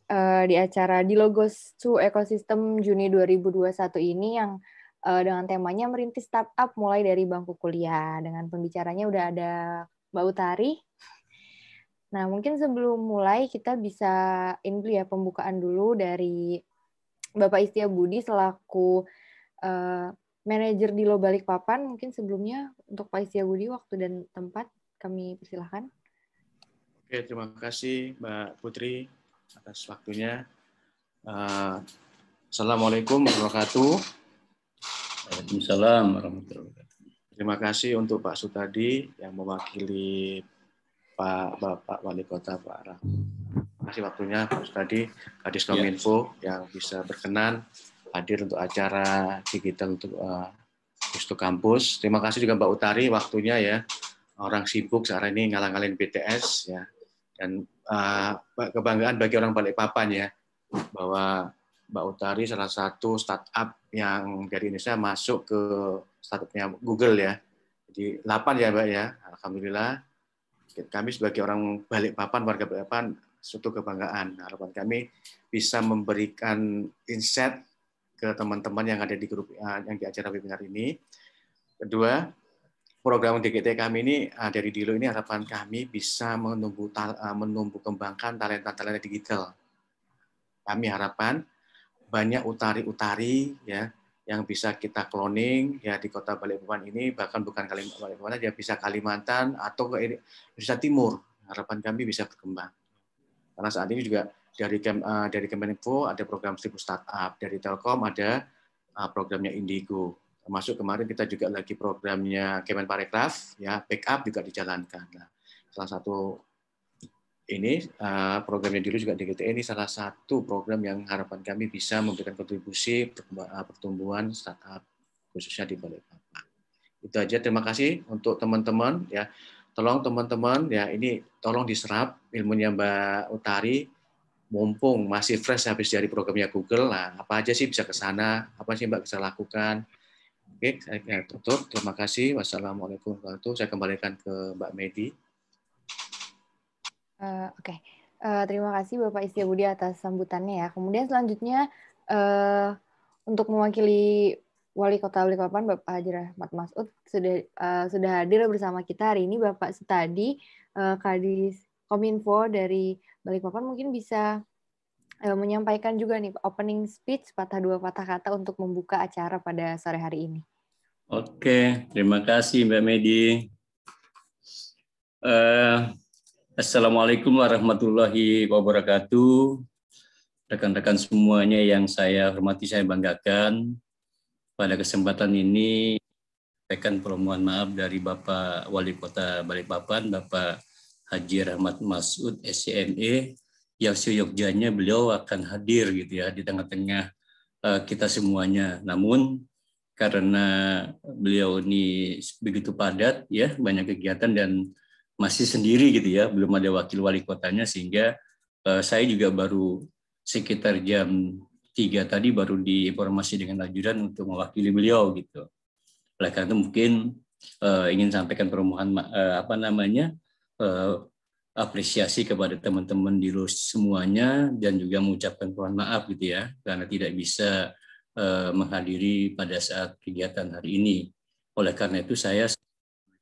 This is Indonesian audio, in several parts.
di acara di Logos to Ecosystem Juni 2021 ini yang dengan temanya merintis startup mulai dari bangku kuliah. Dengan pembicaranya udah ada Mbak Utari. Nah, mungkin sebelum mulai kita bisa ini dulu ya, pembukaan dulu dari Bapak Istia Budi selaku manajer di Lo Balikpapan. Mungkin sebelumnya untuk Pak Istia Budi waktu dan tempat kami persilahkan. Oke, terima kasih Mbak Putri atas waktunya. Assalamualaikum warahmatullahi wabarakatuh. Waalaikumsalam warahmatullahi wabarakatuh. Terima kasih untuk Pak Sutadi yang mewakili Bapak Wali Kota Pak Rahmat. Terima kasih waktunya Pak Sutadi, Kadis Kominfo yang bisa berkenan hadir untuk acara digital untuk Gusto Kampus. Terima kasih juga Mbak Utari waktunya ya. Orang sibuk sekarang ini ngalang-ngalin BTS ya. Dan kebanggaan bagi orang Balikpapan ya, bahwa Mbak Utari salah satu startup yang dari Indonesia masuk ke startupnya Google ya. Jadi 8 ya Mbak ya, alhamdulillah. Kami sebagai orang Balikpapan, warga Balikpapan, suatu kebanggaan. Harapan kami bisa memberikan insight ke teman-teman yang ada di grup yang di acara webinar ini. Kedua, program DGT kami ini dari Dilo ini harapan kami bisa menumbuh kembangkan talenta-talenta digital. Kami harapan banyak utari-utari ya yang bisa kita cloning ya di Kota Balikpapan ini, bahkan bukan Balikpapan aja, bisa Kalimantan atau ke Indonesia Timur. Harapan kami bisa berkembang. Karena saat ini juga dari Kemeninfo ada program 1000 startup, dari Telkom ada programnya Indigo. Termasuk kemarin kita juga lagi programnya Kemenparekraf, ya backup juga dijalankan. Nah, salah satu ini programnya dulu juga DGT ini salah satu program yang harapan kami bisa memberikan kontribusi pertumbuhan startup khususnya di Balikpapan. Itu aja. Terima kasih untuk teman-teman ya. Tolong teman-teman ya ini tolong diserap ilmunya Mbak Utari. Mumpung masih fresh habis dari programnya Google, nah apa aja sih bisa ke sana, apa sih Mbak bisa lakukan. Oke, saya tutup. Terima kasih. Wassalamualaikum warahmatullahi wabarakatuh. Saya kembalikan ke Mbak Medi. Oke. Terima kasih Bapak Istia Budi atas sambutannya ya. Kemudian selanjutnya untuk mewakili Wali Kota Balikpapan Bapak Haji Rahmat Masud sudah hadir bersama kita hari ini Bapak Sutadi, Kadis Kominfo dari Balikpapan, mungkin bisa menyampaikan juga nih opening speech patah dua patah kata untuk membuka acara pada sore hari ini. Oke, terima kasih Mbak Medi. Assalamualaikum warahmatullahi wabarakatuh. Rekan-rekan semuanya yang saya hormati, saya banggakan. Pada kesempatan ini, sampaikan permohonan maaf dari Bapak Wali Kota Balikpapan, Bapak Haji Rahmat Masud, SCME, yang seyogyanya beliau akan hadir gitu ya di tengah-tengah kita semuanya. Namun karena beliau ini begitu padat ya, banyak kegiatan dan masih sendiri gitu ya, belum ada wakil wali kotanya, sehingga saya juga baru sekitar jam 3 tadi baru diinformasi dengan ajudan untuk mewakili beliau gitu. Oleh karena itu mungkin ingin sampaikan permohonan apresiasi kepada teman-teman di LUS semuanya dan juga mengucapkan mohon maaf gitu ya karena tidak bisa menghadiri pada saat kegiatan hari ini. Oleh karena itu saya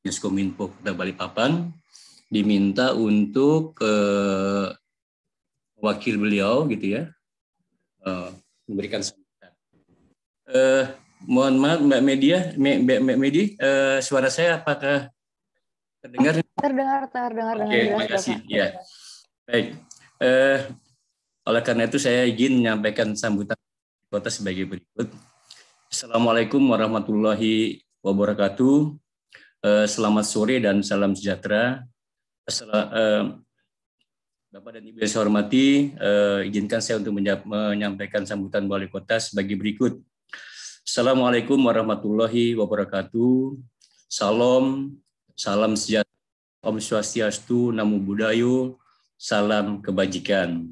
Kominfo Kota Balikpapan diminta untuk wakil beliau gitu ya memberikan sambutan. Mohon maaf Mbak Medi, suara saya apakah terdengar? Terdengar Oke, dengan jelas. terima kasih. Ya, baik. Oleh karena itu saya izin menyampaikan sambutan kota sebagai berikut. Assalamualaikum warahmatullahi wabarakatuh. Selamat sore dan salam sejahtera. Bapak dan Ibu yang saya hormati, izinkan saya untuk menyampaikan sambutan Wali Kota sebagai berikut. Assalamualaikum warahmatullahi wabarakatuh. Salam sejahtera. Om Swastiastu, Namo Buddhaya, salam kebajikan.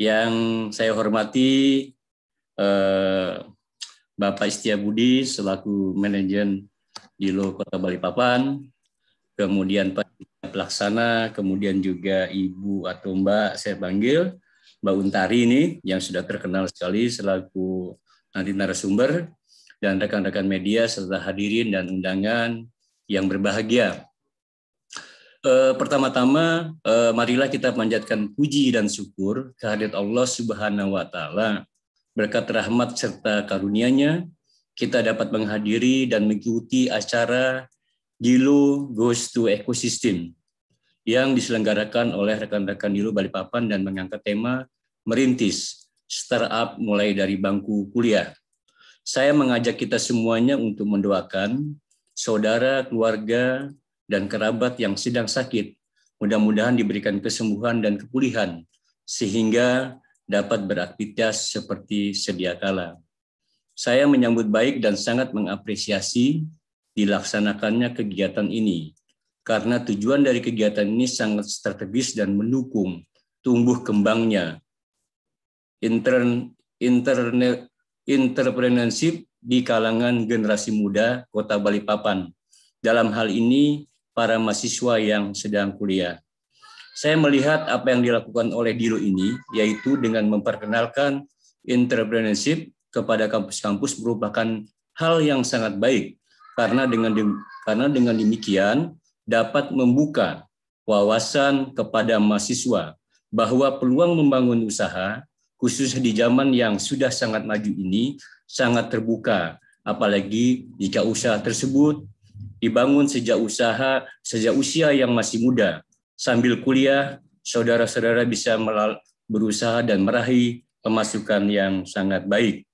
Yang saya hormati Bapak Istia Budi selaku manajer Dilo Kota Balikpapan, kemudian Pak Pelaksana, kemudian juga Ibu atau Mbak saya panggil, Mbak Untari ini yang sudah terkenal sekali selaku nanti narasumber, dan rekan-rekan media serta hadirin dan undangan yang berbahagia. Pertama-tama, marilah kita panjatkan puji dan syukur kehadirat Allah Subhanahu wa Ta'ala. Berkat rahmat serta karunia-Nya, kita dapat menghadiri dan mengikuti acara Dilo Goes to Ecosystem yang diselenggarakan oleh rekan-rekan Dilo Balikpapan dan mengangkat tema merintis startup mulai dari bangku kuliah. Saya mengajak kita semuanya untuk mendoakan saudara, keluarga, dan kerabat yang sedang sakit. Mudah-mudahan diberikan kesembuhan dan kepulihan sehingga dapat beraktivitas seperti sedia kala. Saya menyambut baik dan sangat mengapresiasi dilaksanakannya kegiatan ini karena tujuan dari kegiatan ini sangat strategis dan mendukung tumbuh kembangnya entrepreneurship di kalangan generasi muda Kota Balikpapan. Dalam hal ini, para mahasiswa yang sedang kuliah. Saya melihat apa yang dilakukan oleh Dilo ini, yaitu dengan memperkenalkan entrepreneurship kepada kampus-kampus merupakan hal yang sangat baik, karena dengan demikian dapat membuka wawasan kepada mahasiswa bahwa peluang membangun usaha khususnya di zaman yang sudah sangat maju ini, sangat terbuka. Apalagi jika usaha tersebut dibangun sejak usia yang masih muda. Sambil kuliah, saudara-saudara bisa berusaha dan meraih pemasukan yang sangat baik.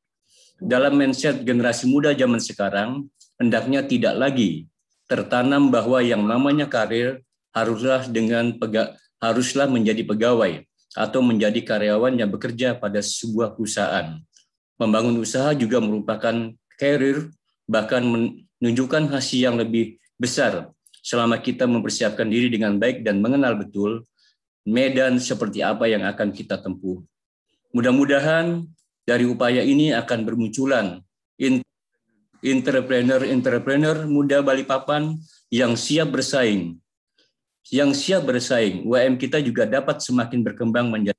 Dalam mindset generasi muda zaman sekarang, hendaknya tidak lagi tertanam bahwa yang namanya karir haruslah menjadi pegawai atau menjadi karyawan yang bekerja pada sebuah perusahaan. Membangun usaha juga merupakan karir, bahkan menunjukkan hasil yang lebih besar selama kita mempersiapkan diri dengan baik dan mengenal betul medan seperti apa yang akan kita tempuh. Mudah-mudahan dari upaya ini akan bermunculan entrepreneur muda Balikpapan yang siap bersaing. UMKM kita juga dapat semakin berkembang menjadi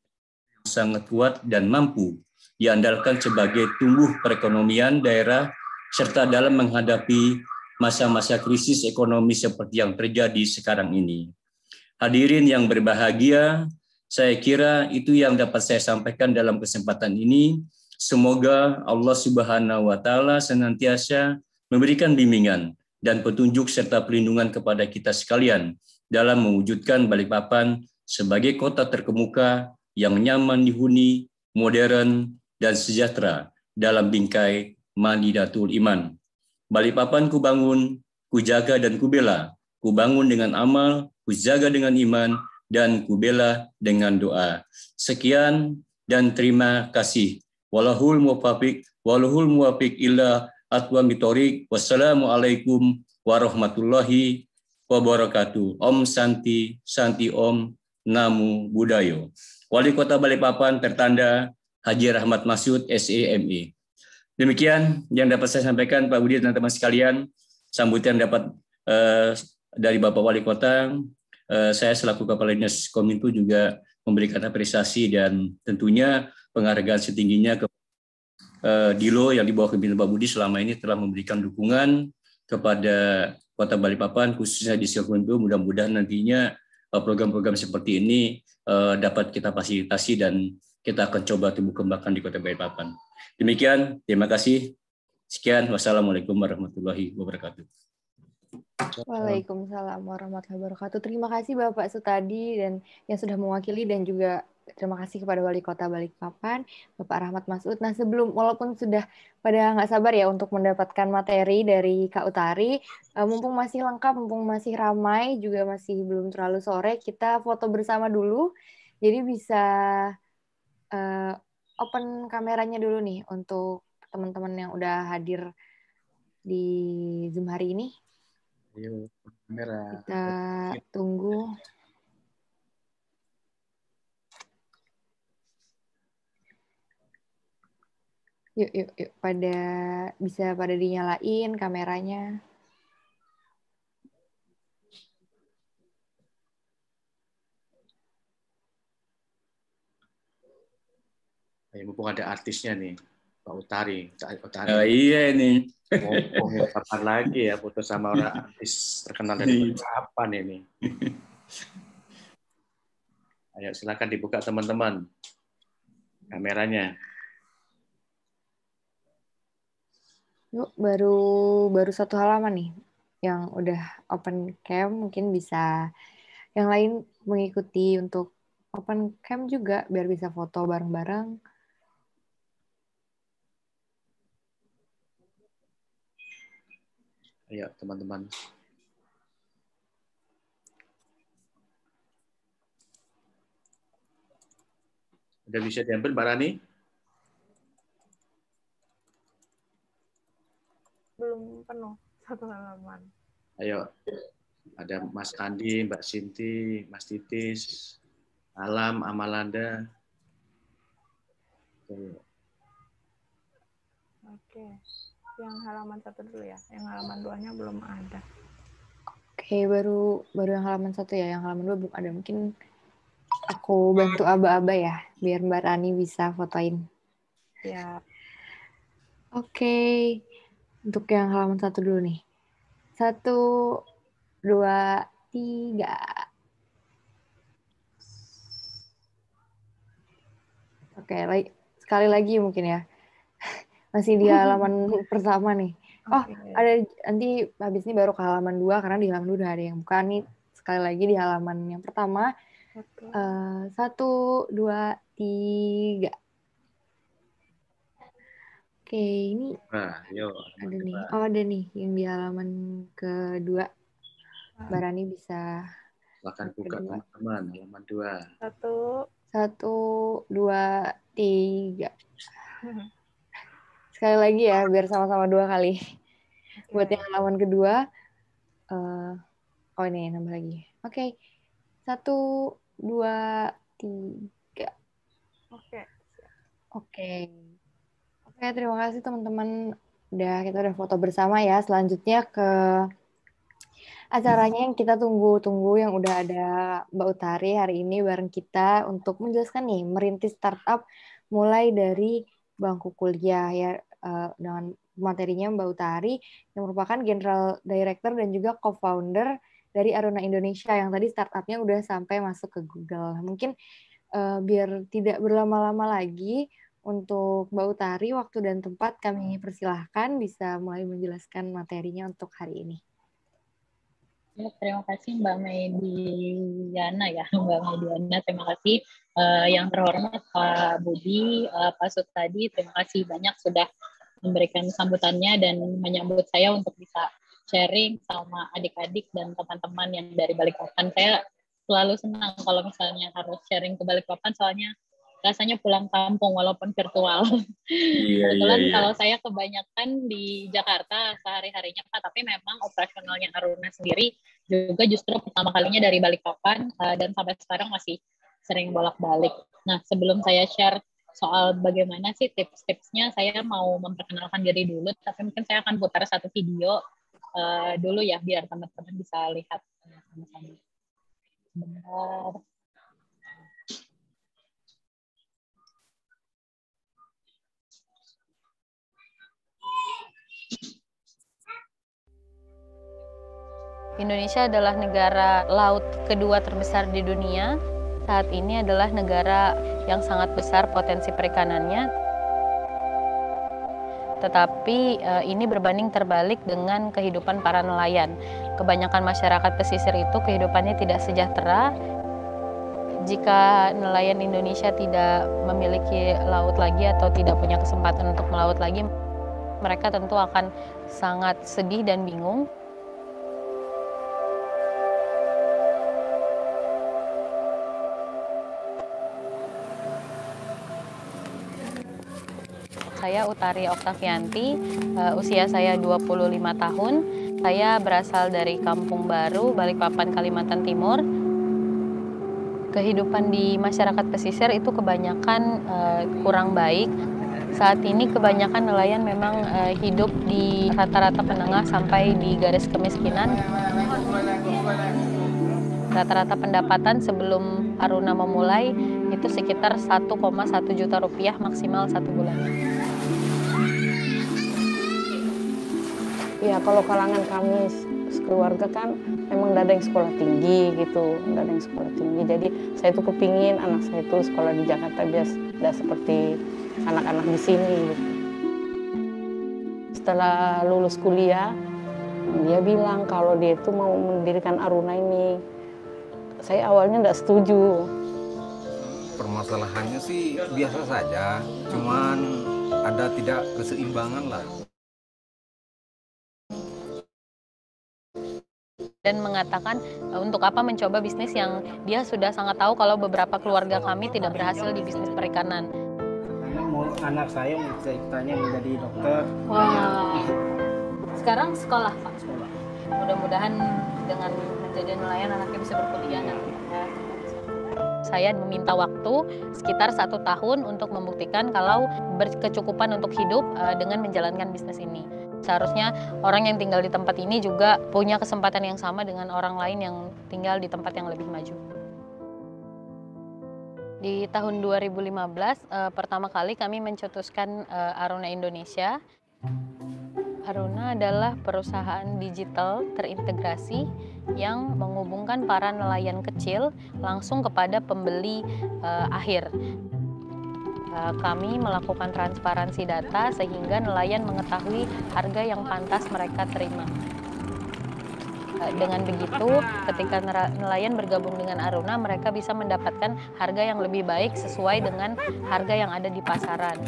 sangat kuat dan mampu diandalkan sebagai tumbuh perekonomian daerah serta dalam menghadapi masa-masa krisis ekonomi seperti yang terjadi sekarang ini. Hadirin yang berbahagia, saya kira itu yang dapat saya sampaikan dalam kesempatan ini. Semoga Allah Subhanahu wa Ta'ala senantiasa memberikan bimbingan dan petunjuk serta perlindungan kepada kita sekalian dalam mewujudkan Balikpapan sebagai kota terkemuka yang nyaman dihuni, modern, dan sejahtera dalam bingkai Madidatul Iman. Balikpapan kubangun, kujaga dan kubela, kubangun dengan amal, kujaga dengan iman, dan kubela dengan doa. Sekian dan terima kasih. Walahul muwafiq illa aqwamit thoriq. Wassalamualaikum warahmatullahi wabarakatuh. Om Santi, Santi Om, Namo Buddhaya. Wali Kota Balikpapan tertanda Haji Rahmat Masud, SEME. Demikian yang dapat saya sampaikan Pak Budi dan teman-teman sekalian. Sambutan dapat dari Bapak Wali Kota. Saya selaku Kepala Dinas Kominfo juga memberikan apresiasi dan tentunya penghargaan setingginya ke Dilo yang di bawah kepemimpinan Pak Budi selama ini telah memberikan dukungan kepada Kota Balikpapan, khususnya di Kominfo. Mudah-mudahan nantinya program-program seperti ini dapat kita fasilitasi dan kita akan coba tumbuh kembangkan di Kota Balikpapan. Demikian, terima kasih. Sekian, wassalamualaikum warahmatullahi wabarakatuh. Waalaikumsalam warahmatullahi wabarakatuh. Terima kasih Bapak Sutadi dan yang sudah mewakili, dan juga terima kasih kepada Wali Kota Balikpapan, Bapak Rahmat Masud. Nah, walaupun sudah pada nggak sabar ya untuk mendapatkan materi dari Kak Utari, mumpung masih lengkap, mumpung masih ramai, juga masih belum terlalu sore, kita foto bersama dulu. Jadi bisa open kameranya dulu nih untuk teman-teman yang udah hadir di Zoom hari ini. Ayo, kamera. Kita tunggu. Yuk, bisa pada dinyalain kameranya. mumpung ada artisnya nih, Pak Utari. Iya ini. Mau kapan lagi ya foto sama orang artis terkenal dari kapan ini? Ayo silakan dibuka teman-teman kameranya. Yuk, baru satu halaman nih yang udah open cam, mungkin bisa yang lain mengikuti untuk open cam juga biar bisa foto bareng-bareng. Ayo teman-teman. Udah bisa diambil Mbak Rani? Belum penuh satu halaman. Ayo, ada Mas Andi, Mbak Sinti, Mas Titis, Alam, Amalanda. Oke, yang halaman 1 dulu ya. Yang halaman 2-nya belum ada. Oke, baru yang halaman 1 ya. Yang halaman 2 belum ada. Mungkin aku bantu aba-aba ya, biar Mbak Rani bisa fotoin. Ya. Oke, untuk yang halaman 1 dulu nih. 1, 2, 3. Oke, sekali lagi mungkin ya. Masih di halaman pertama nih. Oh, ada nanti habis ini baru ke halaman 2 karena di halaman 2 udah ada yang buka nih. Sekali lagi di halaman yang pertama. 1, 2, 3. Oke, ini ada nih. Oh, ada nih yang di halaman kedua. Mbak Rani bisa silakan buka teman-teman halaman 2. 1, 2, 3. Sekali lagi ya, biar sama-sama 2 kali. Buat yang halaman kedua, oh ini nambah lagi. Oke, 1, 2, 3. Oke, terima kasih teman-teman. Kita udah foto bersama ya. Selanjutnya ke acaranya yang kita tunggu-tunggu, yang udah ada Mbak Utari hari ini bareng kita untuk menjelaskan nih merintis startup mulai dari bangku kuliah ya, dengan materinya Mbak Utari yang merupakan General Director dan juga Co-founder dari Aruna Indonesia yang tadi startupnya udah sampai masuk ke Google. Mungkin biar tidak berlama-lama lagi, untuk Mbak Utari waktu dan tempat kami persilahkan bisa mulai menjelaskan materinya untuk hari ini. Ya, terima kasih Mbak Mediana ya, Mbak Mediana. Terima kasih yang terhormat Pak Budi, Pak Sutadi. Terima kasih banyak sudah memberikan sambutannya dan menyambut saya untuk bisa sharing sama adik-adik dan teman-teman yang dari Balikpapan. Saya selalu senang kalau misalnya harus sharing ke Balikpapan, soalnya rasanya pulang kampung walaupun virtual. Kebetulan kalau saya kebanyakan di Jakarta sehari-harinya Pak, tapi memang operasionalnya Aruna sendiri juga justru pertama kalinya dari Balikpapan dan sampai sekarang masih sering bolak-balik. Nah, sebelum saya share soal bagaimana sih tips-tipsnya, saya mau memperkenalkan diri dulu, tapi mungkin saya akan putar satu video dulu ya, biar teman-teman bisa lihat sama-sama. Sebentar. Indonesia adalah negara laut kedua terbesar di dunia. Saat ini adalah negara yang sangat besar potensi perikanannya. Tetapi ini berbanding terbalik dengan kehidupan para nelayan. Kebanyakan masyarakat pesisir itu kehidupannya tidak sejahtera. Jika nelayan Indonesia tidak memiliki laut lagi atau tidak punya kesempatan untuk melaut lagi, mereka tentu akan sangat sedih dan bingung. Saya Utari Oktavianti, usia saya 25 tahun. Saya berasal dari Kampung Baru, Balikpapan, Kalimantan Timur. Kehidupan di masyarakat pesisir itu kebanyakan kurang baik. Saat ini kebanyakan nelayan memang hidup di rata-rata menengah sampai di garis kemiskinan. Rata-rata pendapatan sebelum Aruna memulai itu sekitar 1,1 juta rupiah maksimal 1 bulan. Ya kalau kalangan kami keluarga kan memang nggak ada yang sekolah tinggi gitu, nggak ada yang sekolah tinggi. Jadi saya tuh kepingin anak saya tuh sekolah di Jakarta biar tidak seperti anak-anak di sini. Gitu. Setelah lulus kuliah, dia bilang kalau dia itu mau mendirikan Aruna ini. Saya awalnya nggak setuju. Permasalahannya sih biasa saja, cuman ada tidak keseimbangan lah. Dan mengatakan untuk apa mencoba bisnis yang dia sudah sangat tahu kalau beberapa keluarga kami tidak berhasil di bisnis perikanan. Anak saya ceritanya menjadi dokter. Wah. Sekarang sekolah Pak? Sekolah. Mudah-mudahan dengan menjadi nelayan anaknya bisa berkuliah nanti. Saya meminta waktu sekitar 1 tahun untuk membuktikan kalau berkecukupan untuk hidup dengan menjalankan bisnis ini. Seharusnya orang yang tinggal di tempat ini juga punya kesempatan yang sama dengan orang lain yang tinggal di tempat yang lebih maju. Di tahun 2015, pertama kali kami mencetuskan Aruna Indonesia. Aruna adalah perusahaan digital terintegrasi yang menghubungkan para nelayan kecil langsung kepada pembeli akhir. Kami melakukan transparansi data sehingga nelayan mengetahui harga yang pantas mereka terima. Dengan begitu, ketika nelayan bergabung dengan Aruna, mereka bisa mendapatkan harga yang lebih baik sesuai dengan harga yang ada di pasaran.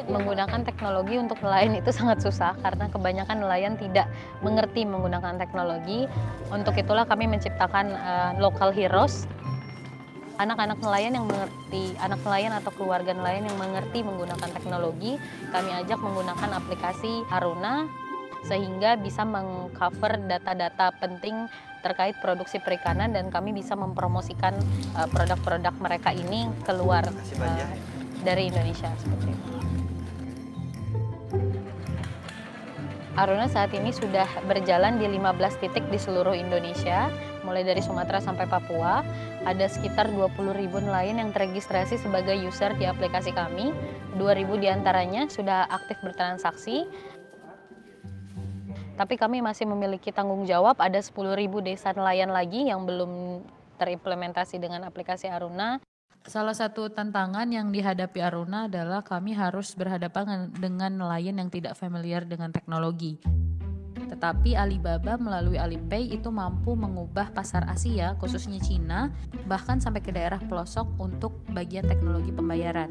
Menggunakan teknologi untuk nelayan itu sangat susah karena kebanyakan nelayan tidak mengerti menggunakan teknologi. Untuk itulah kami menciptakan local heroes. Anak-anak nelayan yang mengerti, anak nelayan atau keluarga nelayan yang mengerti menggunakan teknologi, kami ajak menggunakan aplikasi Aruna sehingga bisa mengcover data-data penting terkait produksi perikanan dan kami bisa mempromosikan produk-produk mereka ini keluar dari Indonesia seperti itu. Aruna saat ini sudah berjalan di 15 titik di seluruh Indonesia, mulai dari Sumatera sampai Papua. Ada sekitar 20.000 nelayan yang terregistrasi sebagai user di aplikasi kami. 2.000 diantaranya sudah aktif bertransaksi. Tapi kami masih memiliki tanggung jawab, ada 10.000 desa nelayan lagi yang belum terimplementasi dengan aplikasi Aruna. Salah satu tantangan yang dihadapi Aruna adalah kami harus berhadapan dengan nelayan yang tidak familiar dengan teknologi. Tetapi Alibaba melalui Alipay itu mampu mengubah pasar Asia, khususnya Cina, bahkan sampai ke daerah pelosok untuk bagian teknologi pembayaran.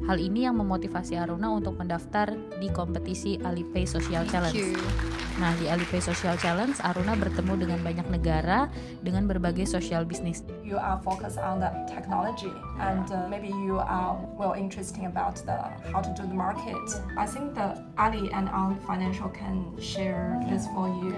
Hal ini yang memotivasi Aruna untuk mendaftar di kompetisi Alipay Social Challenge. Nah, di Alipay Social Challenge, Aruna bertemu dengan banyak negara dengan berbagai social business. You are focused on the technology and maybe you are well interested about how to do the market. I think the Ali and Ant Financial can share this for you.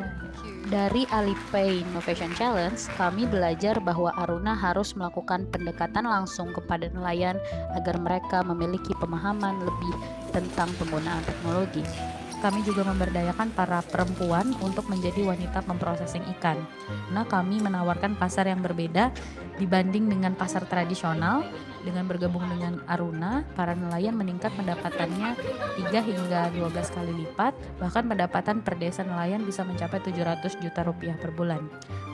Dari Alipay Innovation Challenge, kami belajar bahwa Aruna harus melakukan pendekatan langsung kepada nelayan agar mereka memiliki pemahaman lebih tentang penggunaan teknologi. Kami juga memberdayakan para perempuan untuk menjadi wanita pemprosesing ikan. Nah, kami menawarkan pasar yang berbeda dibanding dengan pasar tradisional. Dengan bergabung dengan Aruna, para nelayan meningkat pendapatannya 3 hingga 12 kali lipat, bahkan pendapatan per desa nelayan bisa mencapai 700 juta rupiah per bulan.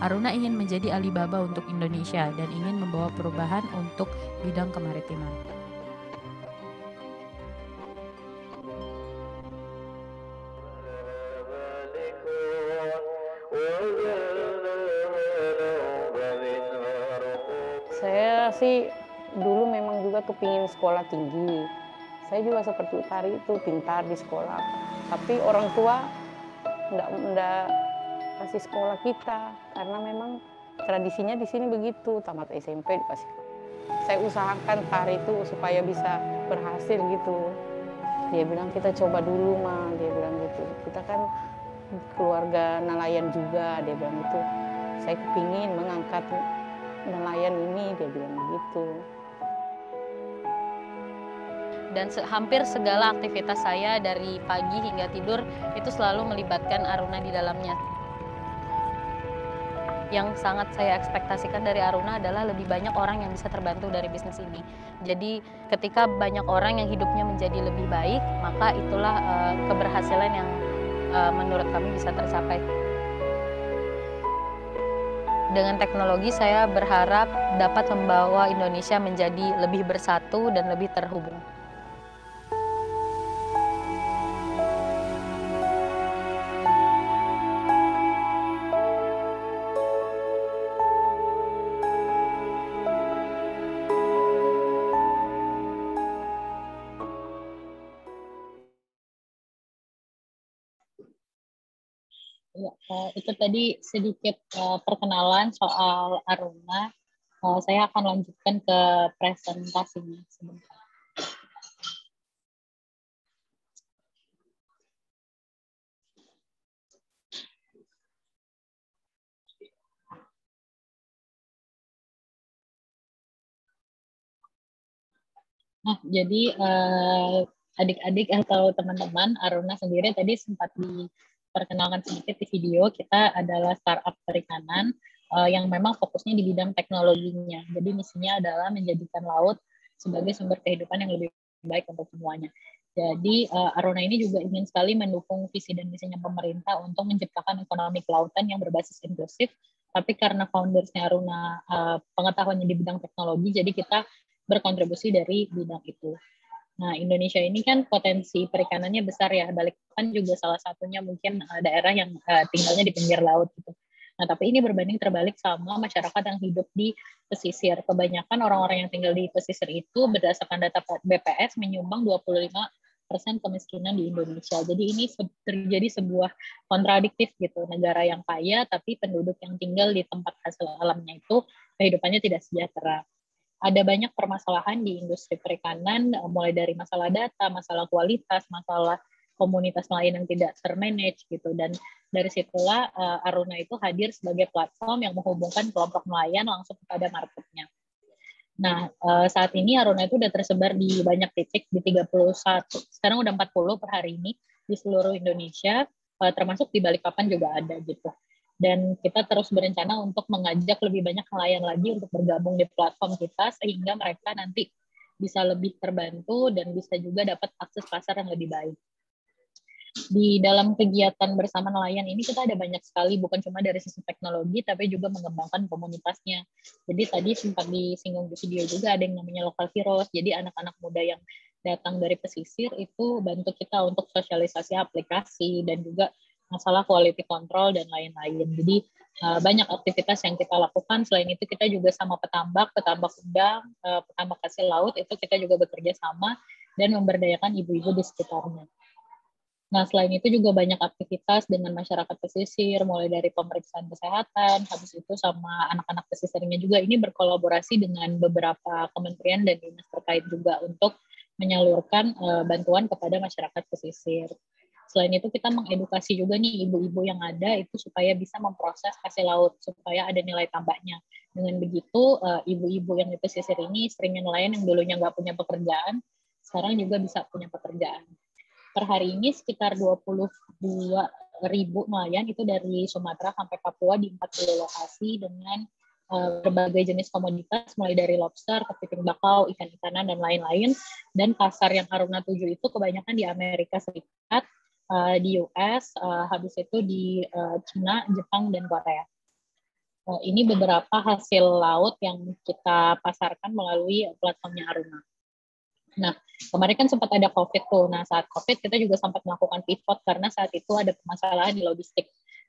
Aruna ingin menjadi Alibaba untuk Indonesia dan ingin membawa perubahan untuk bidang kemaritiman. Saya sih dulu memang juga kepingin sekolah tinggi. Saya juga seperti Utari itu pintar di sekolah. Tapi orang tua enggak kasih sekolah kita karena memang tradisinya di sini begitu, tamat SMP dikasih. Saya usahakan Tari itu supaya bisa berhasil gitu. Dia bilang kita coba dulu mah, dia bilang gitu. Kita kan keluarga nelayan juga, dia bilang gitu. Saya kepingin mengangkat nelayan ini, dia bilang begitu. Dan hampir segala aktivitas saya dari pagi hingga tidur itu selalu melibatkan Aruna di dalamnya. Yang sangat saya ekspektasikan dari Aruna adalah lebih banyak orang yang bisa terbantu dari bisnis ini. Jadi ketika banyak orang yang hidupnya menjadi lebih baik, maka itulah keberhasilan yang menurut kami bisa tercapai. Dengan teknologi saya berharap dapat membawa Indonesia menjadi lebih bersatu dan lebih terhubung. Ya, itu tadi sedikit perkenalan soal Aruna. Saya akan lanjutkan ke presentasinya sebentar. Nah, jadi adik-adik atau teman-teman, Aruna sendiri tadi sempat diperkenalkan sedikit di video. Kita adalah startup perikanan yang memang fokusnya di bidang teknologinya. Jadi misinya adalah menjadikan laut sebagai sumber kehidupan yang lebih baik untuk semuanya. Jadi Aruna ini juga ingin sekali mendukung visi dan misinya pemerintah untuk menciptakan ekonomi kelautan yang berbasis inklusif. Tapi karena foundersnya Aruna pengetahuannya di bidang teknologi, jadi kita berkontribusi dari bidang itu. Nah, Indonesia ini kan potensi perikanannya besar ya. Balikpapan juga salah satunya mungkin daerah yang tinggalnya di pinggir laut gitu. Nah, tapi ini berbanding terbalik sama masyarakat yang hidup di pesisir. Kebanyakan orang-orang yang tinggal di pesisir itu berdasarkan data BPS menyumbang 25% kemiskinan di Indonesia. Jadi ini terjadi sebuah kontradiktif gitu. Negara yang kaya tapi penduduk yang tinggal di tempat hasil alamnya itu kehidupannya tidak sejahtera. Ada banyak permasalahan di industri perikanan, mulai dari masalah data, masalah kualitas, masalah komunitas nelayan yang tidak termanage gitu. Dan dari situlah Aruna itu hadir sebagai platform yang menghubungkan kelompok nelayan langsung kepada marketnya. Nah, saat ini Aruna itu udah tersebar di banyak titik, di 31, sekarang udah 40 per hari ini di seluruh Indonesia, termasuk di Balikpapan juga ada gitu. Dan kita terus berencana untuk mengajak lebih banyak nelayan lagi untuk bergabung di platform kita sehingga mereka nanti bisa lebih terbantu dan bisa juga dapat akses pasar yang lebih baik. Di dalam kegiatan bersama nelayan ini kita ada banyak sekali, bukan cuma dari sisi teknologi tapi juga mengembangkan komunitasnya. Jadi tadi sempat disinggung di video juga ada yang namanya Local Heroes. Jadi anak-anak muda yang datang dari pesisir itu bantu kita untuk sosialisasi aplikasi dan juga masalah quality control dan lain-lain. Jadi banyak aktivitas yang kita lakukan. Selain itu kita juga sama petambak udang, petambak hasil laut itu kita juga bekerja sama dan memberdayakan ibu-ibu di sekitarnya. Nah, selain itu juga banyak aktivitas dengan masyarakat pesisir, mulai dari pemeriksaan kesehatan, habis itu sama anak-anak pesisirnya juga. Ini berkolaborasi dengan beberapa kementerian dan dinas terkait juga untuk menyalurkan bantuan kepada masyarakat pesisir. Selain itu kita mengedukasi juga nih ibu-ibu yang ada itu supaya bisa memproses hasil laut supaya ada nilai tambahnya. Dengan begitu ibu-ibu yang di pesisir ini seringnya nelayan yang dulunya nggak punya pekerjaan sekarang juga bisa punya pekerjaan. Per hari ini sekitar 22.000 nelayan itu dari Sumatera sampai Papua di 40 lokasi dengan berbagai jenis komoditas mulai dari lobster, kepiting bakau, ikan-ikanan dan lain-lain. Dan pasar yang Aruna tuju itu kebanyakan di Amerika Serikat, di US, habis itu di China, Jepang, dan Korea. Ini beberapa hasil laut yang kita pasarkan melalui platformnya Aruna. Nah, kemarin kan sempat ada COVID tuh. Nah, saat COVID kita juga sempat melakukan pivot karena saat itu ada permasalahan di logistik.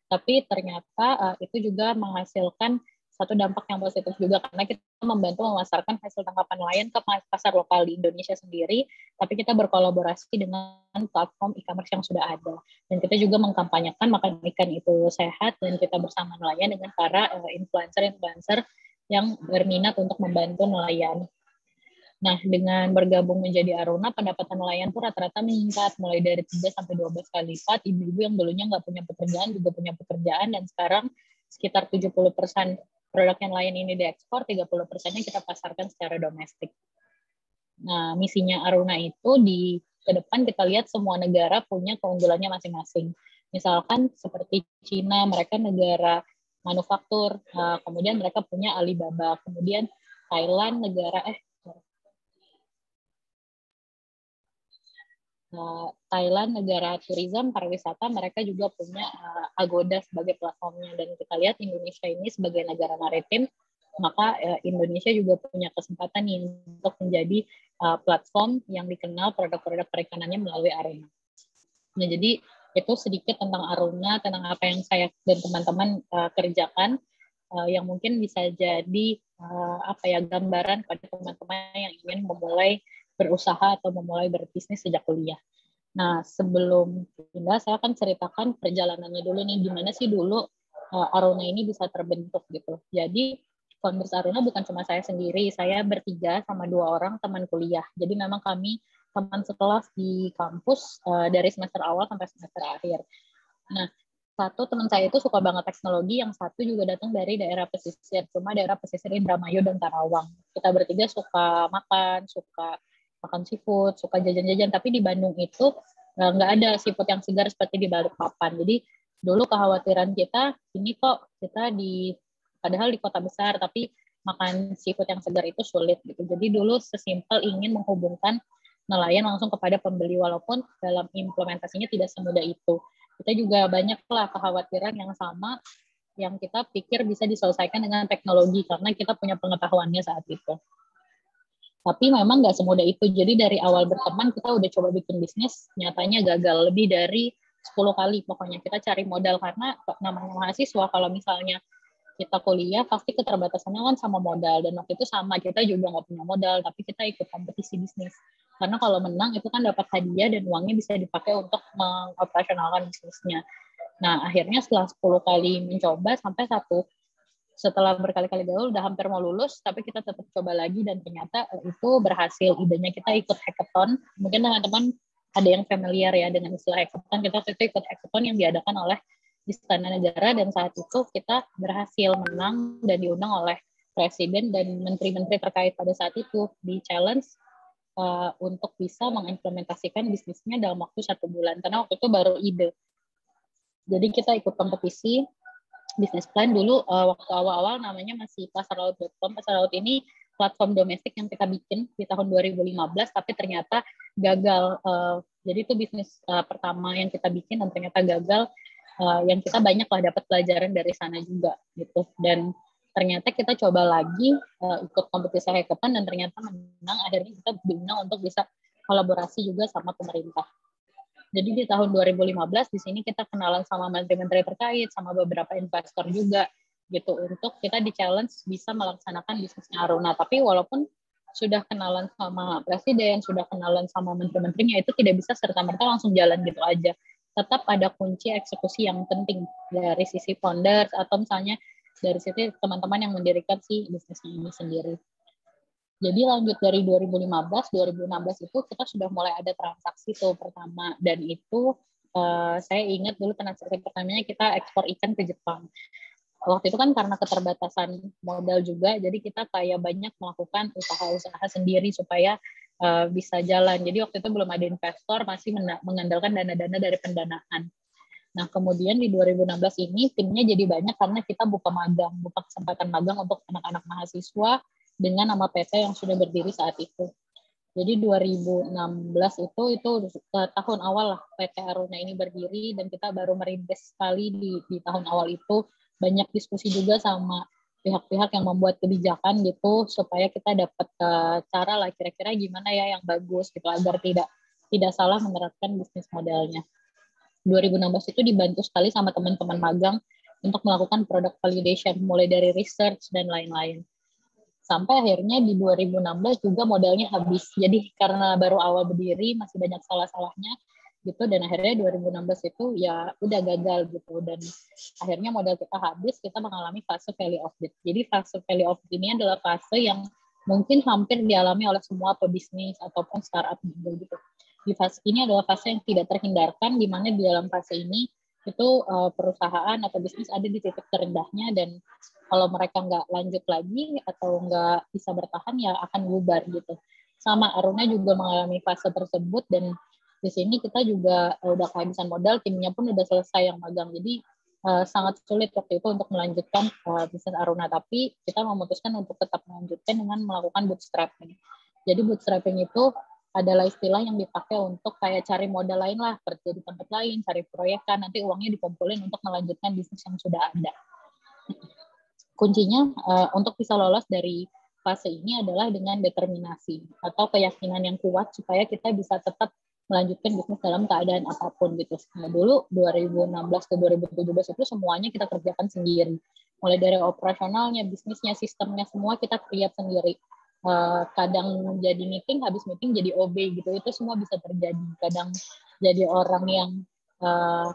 Tapi ternyata itu juga menghasilkan satu dampak yang positif juga karena kita membantu memasarkan hasil tangkapan nelayan ke pasar lokal di Indonesia sendiri, tapi kita berkolaborasi dengan platform e-commerce yang sudah ada. Dan kita juga mengkampanyekan makan ikan itu sehat dan kita bersama nelayan dengan para influencer yang berminat untuk membantu nelayan. Nah, dengan bergabung menjadi Aruna, pendapatan nelayan tuh rata-rata meningkat mulai dari 3 sampai 12 kali lipat. Ibu-ibu yang dulunya nggak punya pekerjaan juga punya pekerjaan dan sekarang sekitar 70% produk yang lain ini diekspor, 30%-nya kita pasarkan secara domestik. Nah, misinya Aruna itu di ke depan kita lihat semua negara punya keunggulannya masing-masing. Misalkan seperti Cina, mereka negara manufaktur, kemudian mereka punya Alibaba, kemudian Thailand negara tourism pariwisata, mereka juga punya Agoda sebagai platformnya. Dan kita lihat Indonesia ini sebagai negara maritim, maka Indonesia juga punya kesempatan nih untuk menjadi platform yang dikenal produk-produk perikanannya melalui Aruna. Nah, jadi itu sedikit tentang Aruna, tentang apa yang saya dan teman-teman kerjakan, yang mungkin bisa jadi gambaran pada teman-teman yang ingin memulai berusaha atau memulai berbisnis sejak kuliah. Nah, sebelum pindah, saya akan ceritakan perjalanannya dulu nih, gimana sih dulu Aruna ini bisa terbentuk gitu. Jadi founders Aruna bukan cuma saya sendiri, saya bertiga sama 2 orang teman kuliah. Jadi memang kami teman sekelas di kampus dari semester awal sampai semester akhir. Nah, satu teman saya itu suka banget teknologi, yang satu juga datang dari daerah pesisir, cuma daerah pesisir Indramayu dan Karawang. Kita bertiga suka makan seafood, suka jajan-jajan, tapi di Bandung itu nggak ada seafood yang segar seperti di Balikpapan. Jadi dulu kekhawatiran kita, ini kok kita padahal di kota besar, tapi makan seafood yang segar itu sulit gitu. Jadi dulu sesimpel ingin menghubungkan nelayan langsung kepada pembeli, walaupun dalam implementasinya tidak semudah itu. Kita juga banyaklah kekhawatiran yang sama yang kita pikir bisa diselesaikan dengan teknologi karena kita punya pengetahuannya saat itu. Tapi memang nggak semudah itu. Jadi dari awal berteman kita udah coba bikin bisnis, nyatanya gagal lebih dari 10 kali. Pokoknya kita cari modal karena namanya mahasiswa, kalau misalnya kita kuliah pasti keterbatasannya kan sama modal, dan waktu itu sama, kita juga nggak punya modal tapi kita ikut kompetisi bisnis karena kalau menang itu kan dapat hadiah dan uangnya bisa dipakai untuk mengoperasionalkan bisnisnya. Nah, akhirnya setelah 10 kali mencoba sampai setelah berkali-kali gagal udah hampir mau lulus, tapi kita tetap coba lagi dan ternyata itu berhasil. Idenya kita ikut hackathon, mungkin teman-teman ada yang familiar ya dengan istilah hackathon. Kita ikut hackathon yang diadakan oleh Istana Negara, dan saat itu kita berhasil menang dan diundang oleh Presiden dan menteri-menteri terkait pada saat itu di challenge untuk bisa mengimplementasikan bisnisnya dalam waktu 1 bulan, karena waktu itu baru ide. Jadi kita ikut kompetisi bisnis plan dulu, waktu awal-awal namanya masih pasarlaut.com. Pasar Laut ini platform domestik yang kita bikin di tahun 2015, tapi ternyata gagal. Jadi itu bisnis pertama yang kita bikin dan ternyata gagal. Yang kita banyak lah dapat pelajaran dari sana juga gitu. Dan ternyata kita coba lagi ikut kompetisi hackathon dan ternyata menang. Akhirnya kita diundang untuk bisa kolaborasi juga sama pemerintah. Jadi di tahun 2015 di sini kita kenalan sama menteri-menteri terkait, sama beberapa investor juga gitu, untuk kita di challenge bisa melaksanakan bisnisnya Aruna. Tapi walaupun sudah kenalan sama presiden, sudah kenalan sama menteri-menterinya, itu tidak bisa serta-merta langsung jalan gitu aja. Tetap ada kunci eksekusi yang penting dari sisi founders atau misalnya dari sisi teman-teman yang mendirikan si bisnisnya ini sendiri. Jadi lanjut dari 2015, 2016 itu kita sudah mulai ada transaksi tuh pertama, dan itu saya ingat dulu transaksi pertamanya kita ekspor ikan ke Jepang. Waktu itu kan karena keterbatasan modal juga, jadi kita kayak banyak melakukan usaha-usaha sendiri supaya bisa jalan. Jadi waktu itu belum ada investor, masih mengandalkan dana-dana dari pendanaan. Nah, kemudian di 2016 ini timnya jadi banyak karena kita buka kesempatan magang untuk anak-anak mahasiswa dengan nama PT yang sudah berdiri saat itu. Jadi 2016 itu tahun awal lah PT Aruna ini berdiri, dan kita baru merintis sekali di tahun awal itu. Banyak diskusi juga sama pihak-pihak yang membuat kebijakan gitu supaya kita dapat cara lah kira-kira gimana ya yang bagus gitu agar tidak salah menerapkan bisnis modelnya. 2016 itu dibantu sekali sama teman-teman magang untuk melakukan product validation mulai dari research dan lain-lain. Sampai akhirnya di 2016 juga modalnya habis. Jadi karena baru awal berdiri masih banyak salah-salahnya gitu, dan akhirnya 2016 itu ya udah gagal gitu, dan akhirnya modal kita habis, kita mengalami fase value of debt. Jadi fase value of debt ini adalah fase yang mungkin hampir dialami oleh semua pebisnis ataupun startup gitu. Di fase ini adalah fase yang tidak terhindarkan, di mana di dalam fase ini itu perusahaan atau bisnis ada di titik terendahnya, dan kalau mereka nggak lanjut lagi atau nggak bisa bertahan ya akan bubar gitu. Sama Aruna juga mengalami fase tersebut, dan di sini kita juga udah kehabisan modal, timnya pun udah selesai yang magang. Jadi sangat sulit waktu itu untuk melanjutkan bisnis Aruna, tapi kita memutuskan untuk tetap melanjutkan dengan melakukan bootstrapping. Jadi bootstrapping itu adalah istilah yang dipakai untuk kayak cari modal lain lah, kerja di tempat lain, cari proyekan, nanti uangnya dikumpulin untuk melanjutkan bisnis yang sudah ada. Kuncinya untuk bisa lolos dari fase ini adalah dengan determinasi atau keyakinan yang kuat supaya kita bisa tetap melanjutkan bisnis dalam keadaan apapun gitu. Nah, dulu 2016 ke 2017 itu semuanya kita kerjakan sendiri. Mulai dari operasionalnya, bisnisnya, sistemnya, semua kita create sendiri. Kadang jadi meeting, habis meeting jadi OB gitu, itu semua bisa terjadi. Kadang jadi orang yang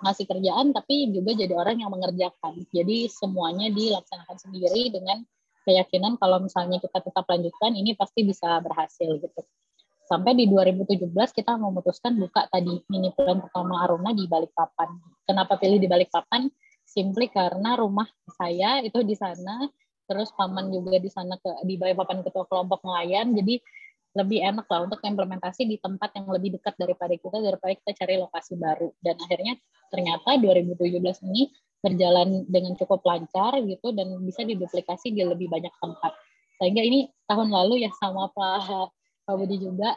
ngasih kerjaan, tapi juga jadi orang yang mengerjakan. Jadi semuanya dilaksanakan sendiri dengan keyakinan kalau misalnya kita tetap lanjutkan, ini pasti bisa berhasil gitu. Sampai di 2017 kita memutuskan buka tadi mini plan pertama Aruna di Balikpapan. Kenapa pilih di Balikpapan? Simply karena rumah saya itu di sana, terus paman juga di sana di Balikpapan ketua kelompok nelayan, jadi lebih enak lah untuk implementasi di tempat yang lebih dekat daripada kita cari lokasi baru. Dan akhirnya ternyata 2017 ini berjalan dengan cukup lancar gitu dan bisa diduplikasi di lebih banyak tempat. Sehingga ini tahun lalu ya sama Pak Budi juga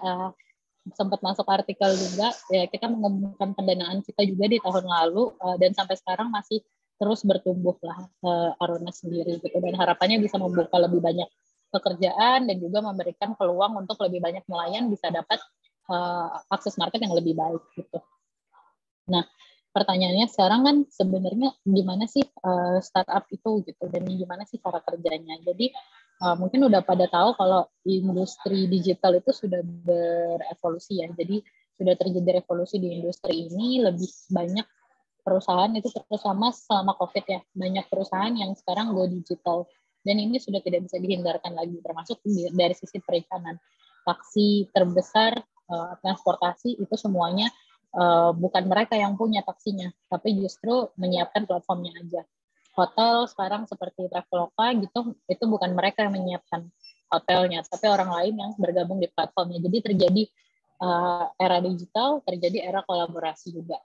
sempat masuk artikel juga ya, kita mengumumkan pendanaan kita juga di tahun lalu dan sampai sekarang masih terus bertumbuh lah Aruna sendiri gitu, dan harapannya bisa membuka lebih banyak pekerjaan dan juga memberikan peluang untuk lebih banyak nelayan bisa dapat akses market yang lebih baik gitu. Nah, pertanyaannya sekarang kan sebenarnya gimana sih startup itu gitu, dan gimana sih cara kerjanya. Jadi mungkin udah pada tahu kalau industri digital itu sudah berevolusi ya. Jadi sudah terjadi revolusi di industri ini, lebih banyak perusahaan itu terutama selama COVID ya, banyak perusahaan yang sekarang go digital. Dan ini sudah tidak bisa dihindarkan lagi, termasuk dari sisi perikanan. Taksi terbesar, transportasi itu semuanya bukan mereka yang punya taksinya, tapi justru menyiapkan platformnya aja. Hotel sekarang seperti Traveloka gitu, itu bukan mereka yang menyiapkan hotelnya, tapi orang lain yang bergabung di platformnya. Jadi terjadi era digital, terjadi era kolaborasi juga.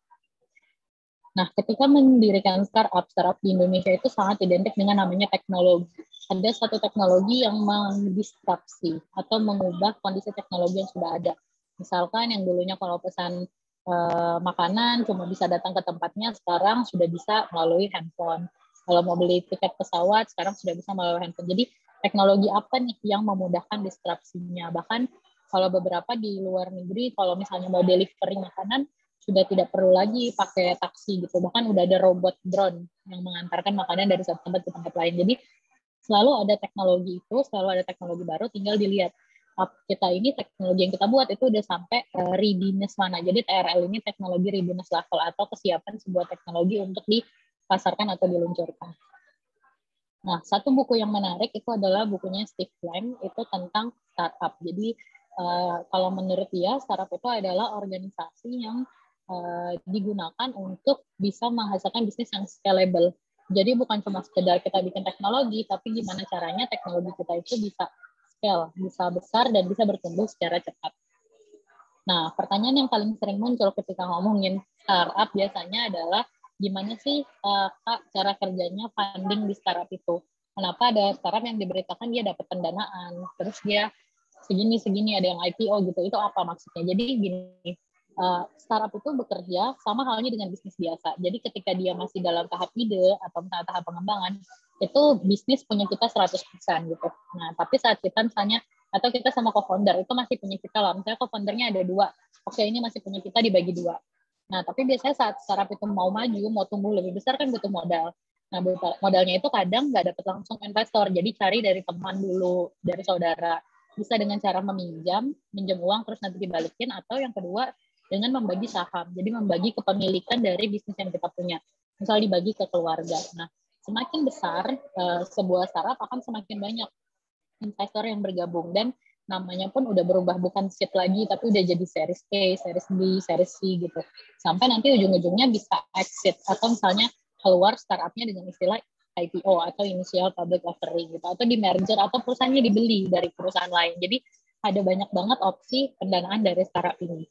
Nah, ketika mendirikan startup di Indonesia itu sangat identik dengan namanya teknologi. Ada satu teknologi yang mendisrupsi atau mengubah kondisi teknologi yang sudah ada. Misalkan yang dulunya kalau pesan makanan cuma bisa datang ke tempatnya, sekarang sudah bisa melalui handphone. Kalau mau beli tiket pesawat, sekarang sudah bisa melalui handphone. Jadi teknologi apa nih yang memudahkan disrupsinya? Bahkan kalau beberapa di luar negeri, kalau misalnya mau delivery makanan, sudah tidak perlu lagi pakai taksi gitu. Bahkan udah ada robot drone yang mengantarkan makanan dari satu tempat ke tempat lain. Jadi selalu ada teknologi itu, selalu ada teknologi baru, tinggal dilihat kita ini teknologi yang kita buat itu udah sampai readiness mana. Jadi TRL ini teknologi readiness level atau kesiapan sebuah teknologi untuk dipasarkan atau diluncurkan. Nah, satu buku yang menarik itu adalah bukunya Steve Blank, itu tentang startup. Jadi kalau menurut dia, startup itu adalah organisasi yang digunakan untuk bisa menghasilkan bisnis yang scalable. Jadi bukan cuma sekedar kita bikin teknologi, tapi gimana caranya teknologi kita itu bisa scale, bisa besar dan bisa bertumbuh secara cepat. Nah, pertanyaan yang paling sering muncul ketika ngomongin startup biasanya adalah gimana sih Kak cara kerjanya funding di startup itu? Kenapa ada startup yang diberitakan dia dapat pendanaan, terus dia segini ada yang IPO gitu, itu apa maksudnya? Jadi gini, startup itu bekerja sama halnya dengan bisnis biasa. Jadi ketika dia masih dalam tahap ide atau tahap pengembangan, itu bisnis punya kita 100% gitu. Nah, tapi saat kita misalnya, atau kita sama co-founder, itu masih punya kita lah. Misalnya co-foundernya ada 2, oke ini masih punya kita dibagi 2. Nah, tapi biasanya saat startup itu mau maju, mau tumbuh lebih besar kan butuh modal. Nah, modalnya itu kadang nggak dapat langsung investor, jadi cari dari teman dulu, dari saudara. Bisa dengan cara minjem uang terus nanti dibalikin, atau yang kedua dengan membagi saham. Jadi membagi kepemilikan dari bisnis yang kita punya. Misal dibagi ke keluarga. Nah, semakin besar sebuah startup akan semakin banyak investor yang bergabung, dan namanya pun udah berubah, bukan seed lagi tapi udah jadi series A, series B, series C gitu. Sampai nanti ujung-ujungnya bisa exit atau misalnya keluar startupnya dengan istilah IPO atau initial public offering gitu, atau di merger atau perusahaannya dibeli dari perusahaan lain. Jadi ada banyak banget opsi pendanaan dari startup ini.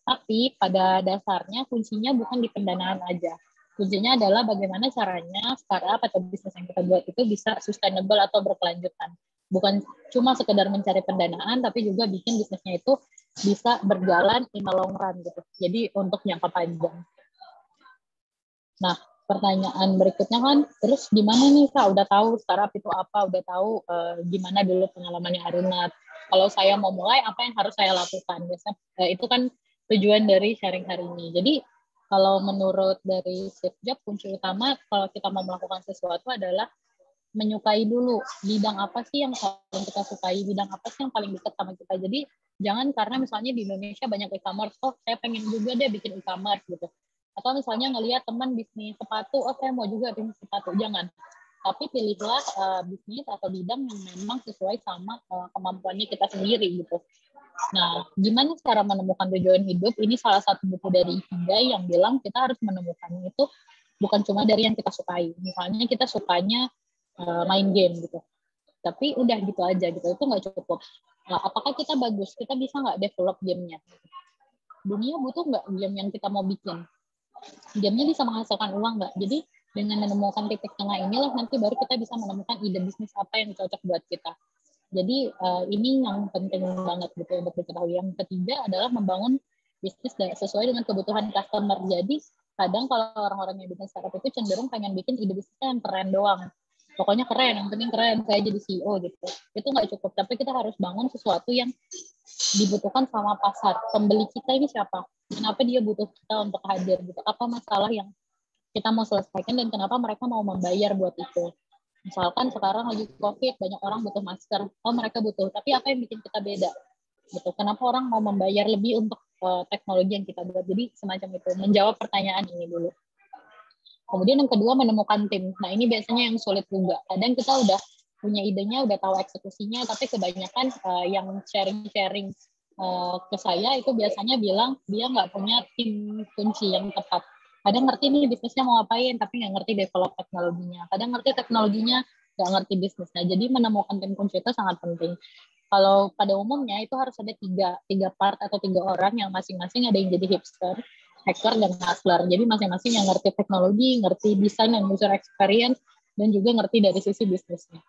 Tapi pada dasarnya kuncinya bukan di pendanaan aja, Kuncinya adalah bagaimana caranya startup atau bisnis yang kita buat itu bisa sustainable atau berkelanjutan. Bukan cuma sekedar mencari pendanaan, tapi juga bikin bisnisnya itu bisa berjalan in the long run gitu. Jadi untuk jangka panjang. Nah, pertanyaan berikutnya kan, terus gimana nih Kak? Udah tahu startup itu apa? Udah tahu gimana dulu pengalamannya Aruna? Kalau saya mau mulai, apa yang harus saya lakukan? Biasanya itu kan tujuan dari sharing hari ini. Jadi kalau menurut dari Steve Jobs, kunci utama kalau kita mau melakukan sesuatu adalah menyukai dulu bidang apa sih yang paling kita sukai, bidang apa sih yang paling dekat sama kita. Jadi jangan karena misalnya di Indonesia banyak e-commerce, oh saya pengen juga deh bikin e-commerce gitu. Atau misalnya ngelihat teman bisnis sepatu, oh saya mau juga bisnis sepatu. Jangan. Tapi pilihlah bisnis atau bidang yang memang sesuai sama kemampuannya kita sendiri gitu. Nah, gimana cara menemukan tujuan hidup? Ini salah satu buku dari Ikigai yang bilang kita harus menemukannya itu bukan cuma dari yang kita sukai. Misalnya kita sukanya main game gitu. Tapi udah gitu aja gitu, itu nggak cukup. Nah, apakah kita bagus? Kita bisa nggak develop gamenya? Dunia butuh nggak game yang kita mau bikin? Gamenya bisa menghasilkan uang nggak? Jadi dengan menemukan titik tengah inilah nanti baru kita bisa menemukan ide bisnis apa yang cocok buat kita. Jadi ini yang penting banget gitu untuk diketahui. Yang ketiga adalah membangun bisnis sesuai dengan kebutuhan customer. Jadi kadang kalau orang-orang yang bikin startup itu cenderung pengen bikin ide bisnisnya yang keren doang. Pokoknya keren, yang penting keren, saya jadi CEO gitu. Itu nggak cukup, tapi kita harus bangun sesuatu yang dibutuhkan sama pasar. Pembeli kita ini siapa? Kenapa dia butuh kita untuk hadir gitu? Apa masalah yang kita mau selesaikan dan kenapa mereka mau membayar buat itu? Misalkan sekarang lagi COVID, banyak orang butuh masker. Oh mereka butuh, tapi apa yang bikin kita beda? Gitu. Kenapa orang mau membayar lebih untuk teknologi yang kita buat? Jadi semacam itu, menjawab pertanyaan ini dulu. Kemudian yang kedua menemukan tim. Nah ini biasanya yang sulit juga. Kadang kita udah punya idenya, udah tahu eksekusinya, tapi kebanyakan yang sharing-sharing ke saya itu biasanya bilang dia nggak punya tim kunci yang tepat. Kadang ngerti nih bisnisnya mau ngapain, tapi nggak ngerti develop teknologinya. Kadang ngerti teknologinya, nggak ngerti bisnisnya. Jadi menemukan tim kunci itu sangat penting. Kalau pada umumnya itu harus ada tiga part atau 3 orang yang masing-masing ada yang jadi hipster, hacker, dan hustler. Jadi masing-masing yang ngerti teknologi, ngerti desain dan user experience, dan juga ngerti dari sisi bisnisnya.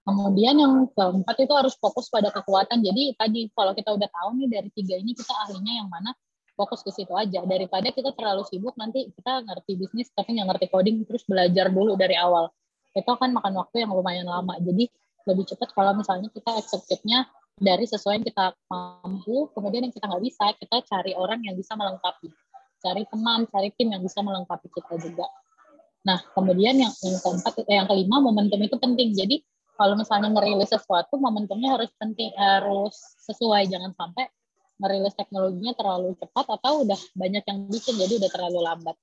Kemudian yang keempat itu harus fokus pada kekuatan. Jadi tadi kalau kita udah tahu nih dari 3 ini kita ahlinya yang mana, fokus ke situ aja. Daripada kita terlalu sibuk nanti kita ngerti bisnis tapi nggak ngerti coding terus belajar dulu dari awal. Itu akan makan waktu yang lumayan lama. Jadi lebih cepat kalau misalnya kita execute-nya dari sesuai yang kita mampu, kemudian yang kita nggak bisa, kita cari orang yang bisa melengkapi. Cari teman, cari tim yang bisa melengkapi kita juga. Nah, kemudian yang keempat, yang kelima, momentum itu penting. Jadi kalau misalnya ngerilis sesuatu, momentumnya harus penting, harus sesuai. Jangan sampai merilis teknologinya terlalu cepat atau udah banyak yang bikin, jadi udah terlalu lambat.